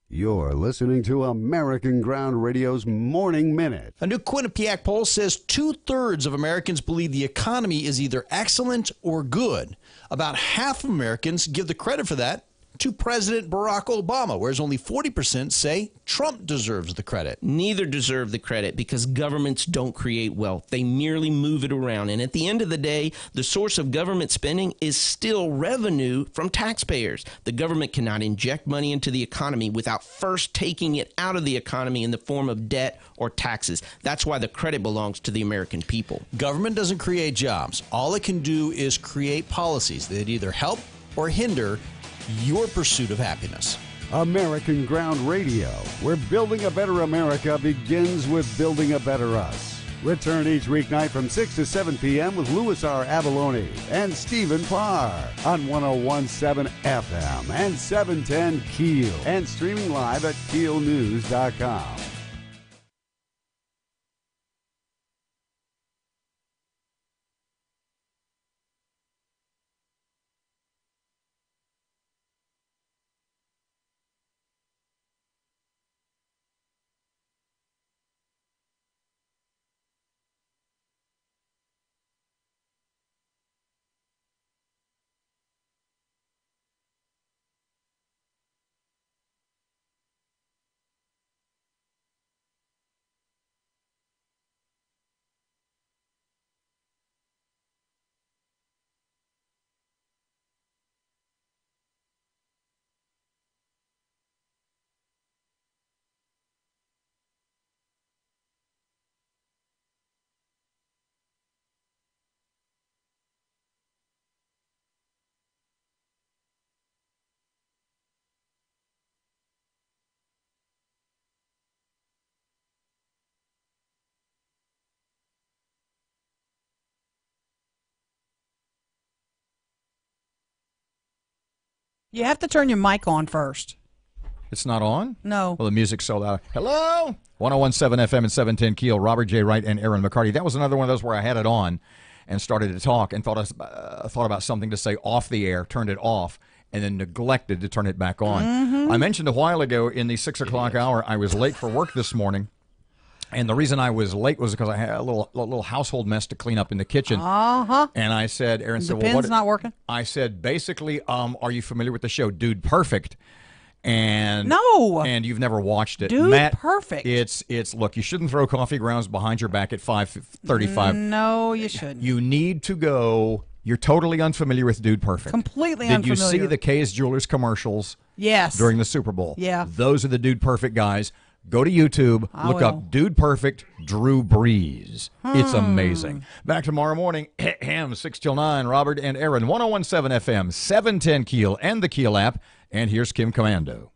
You're listening to American Ground Radio's Morning Minute. A new Quinnipiac poll says 2/3 of Americans believe the economy is either excellent or good. About half of Americans give the credit for that to President Barack Obama, whereas only 40% say Trump deserves the credit. Neither deserve the credit because governments don't create wealth. They merely move it around. And at the end of the day, the source of government spending is still revenue from taxpayers. The government cannot inject money into the economy without first taking it out of the economy in the form of debt or taxes. That's why the credit belongs to the American people. Government doesn't create jobs. All it can do is create policies that either help or hinder your pursuit of happiness. American Ground Radio, where building a better America begins with building a better us. Return each weeknight from 6 to 7 p.m. with Louis R. Avalone and Stephen Parr on 101.7 FM and 710 KEEL, and streaming live at KEELnews.com. You have to turn your mic on first. It's not on? No. Well, the music's so loud. Hello? 101.7 FM and 710 KEEL. Robert J. Wright and Erin McCarty. That was another one of those where I had it on and started to talk and thought about something to say off the air, turned it off, and then neglected to turn it back on. Mm-hmm. I mentioned a while ago in the 6 o'clock hour I was late for work this morning. And the reason I was late was because I had a little household mess to clean up in the kitchen. Uh-huh. And I said, Erin said, the well, pen's not working? I said, basically, are you familiar with the show Dude Perfect? And no, and you've never watched it. Dude Matt, Perfect. It's look, you shouldn't throw coffee grounds behind your back at 5:35. No, you shouldn't. You need to go. You're totally unfamiliar with Dude Perfect. Completely Did unfamiliar. Did you see the Kay's Jewelers commercials? Yes. During the Super Bowl. Yeah. Those are the Dude Perfect guys. Go to YouTube, look up Dude Perfect, Drew Brees. It's amazing. Back tomorrow morning, 6 till 9, Robert and Erin, 101.7 FM, 710 KEEL, and the KEEL app. And here's Kim Commando.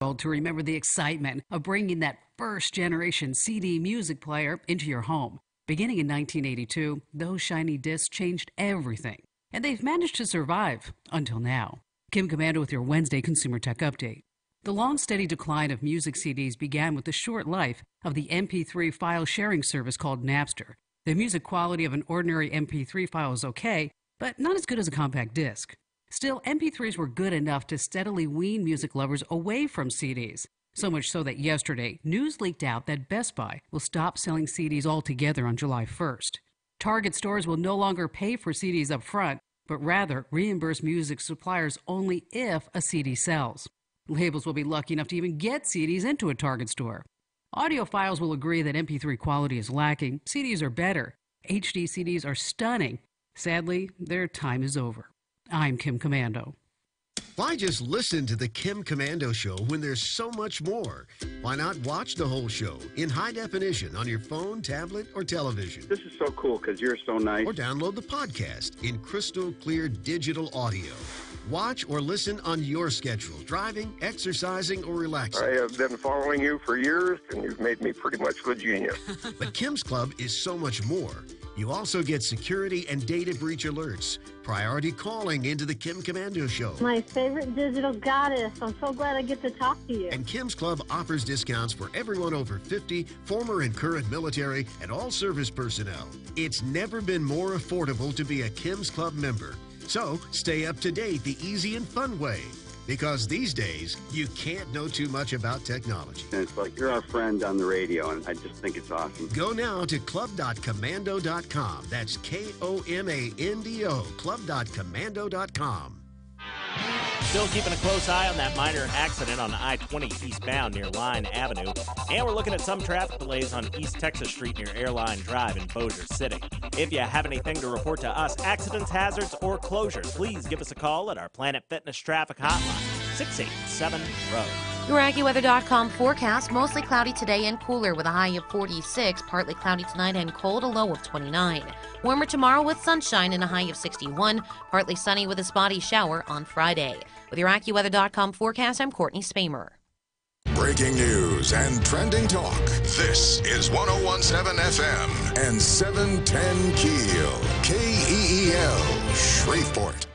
To remember the excitement of bringing that first-generation CD music player into your home. Beginning in 1982, those shiny discs changed everything, and they've managed to survive until now. Kim Commando with your Wednesday Consumer Tech Update. The long, steady decline of music CDs began with the short life of the MP3 file sharing service called Napster. The music quality of an ordinary MP3 file is okay, but not as good as a compact disc. Still, MP3s were good enough to steadily wean music lovers away from CDs. So much so that yesterday, news leaked out that Best Buy will stop selling CDs altogether on July 1st. Target stores will no longer pay for CDs up front, but rather reimburse music suppliers only if a CD sells. Labels will be lucky enough to even get CDs into a Target store. Audiophiles will agree that MP3 quality is lacking. CDs are better. HD CDs are stunning. Sadly, their time is over. I'm Kim Commando. Why just listen to the Kim Commando Show when there's so much more? Why not watch the whole show in high definition on your phone, tablet, or television? This is so cool because you're so nice. Or download the podcast in crystal clear digital audio. Watch or listen on your schedule, driving, exercising, or relaxing. I have been following you for years, and you've made me pretty much good genius. But Kim's Club is so much more. You also get security and data breach alerts, priority calling into the Kim Commando Show. My favorite digital goddess. I'm so glad I get to talk to you. And Kim's Club offers discounts for everyone over 50, former and current military, and all service personnel. It's never been more affordable to be a Kim's Club member. So stay up to date the easy and fun way. Because these days, you can't know too much about technology. And it's like you're our friend on the radio, and I just think it's awesome. Go now to club.commando.com. That's KOMANDO, club.commando.com. Still keeping a close eye on that minor accident on I-20 eastbound near Line Avenue. And we're looking at some traffic delays on East Texas Street near Airline Drive in Bossier City. If you have anything to report to us, accidents, hazards, or closures, please give us a call at our Planet Fitness Traffic Hotline, 687-ROAD. Your AccuWeather.com forecast, mostly cloudy today and cooler with a high of 46, partly cloudy tonight and cold, a low of 29. Warmer tomorrow with sunshine and a high of 61, partly sunny with a spotty shower on Friday. With your AccuWeather.com forecast, I'm Courtney Spamer. Breaking news and trending talk. This is 101.7 FM and 710 KEEL. KEEL, Shreveport.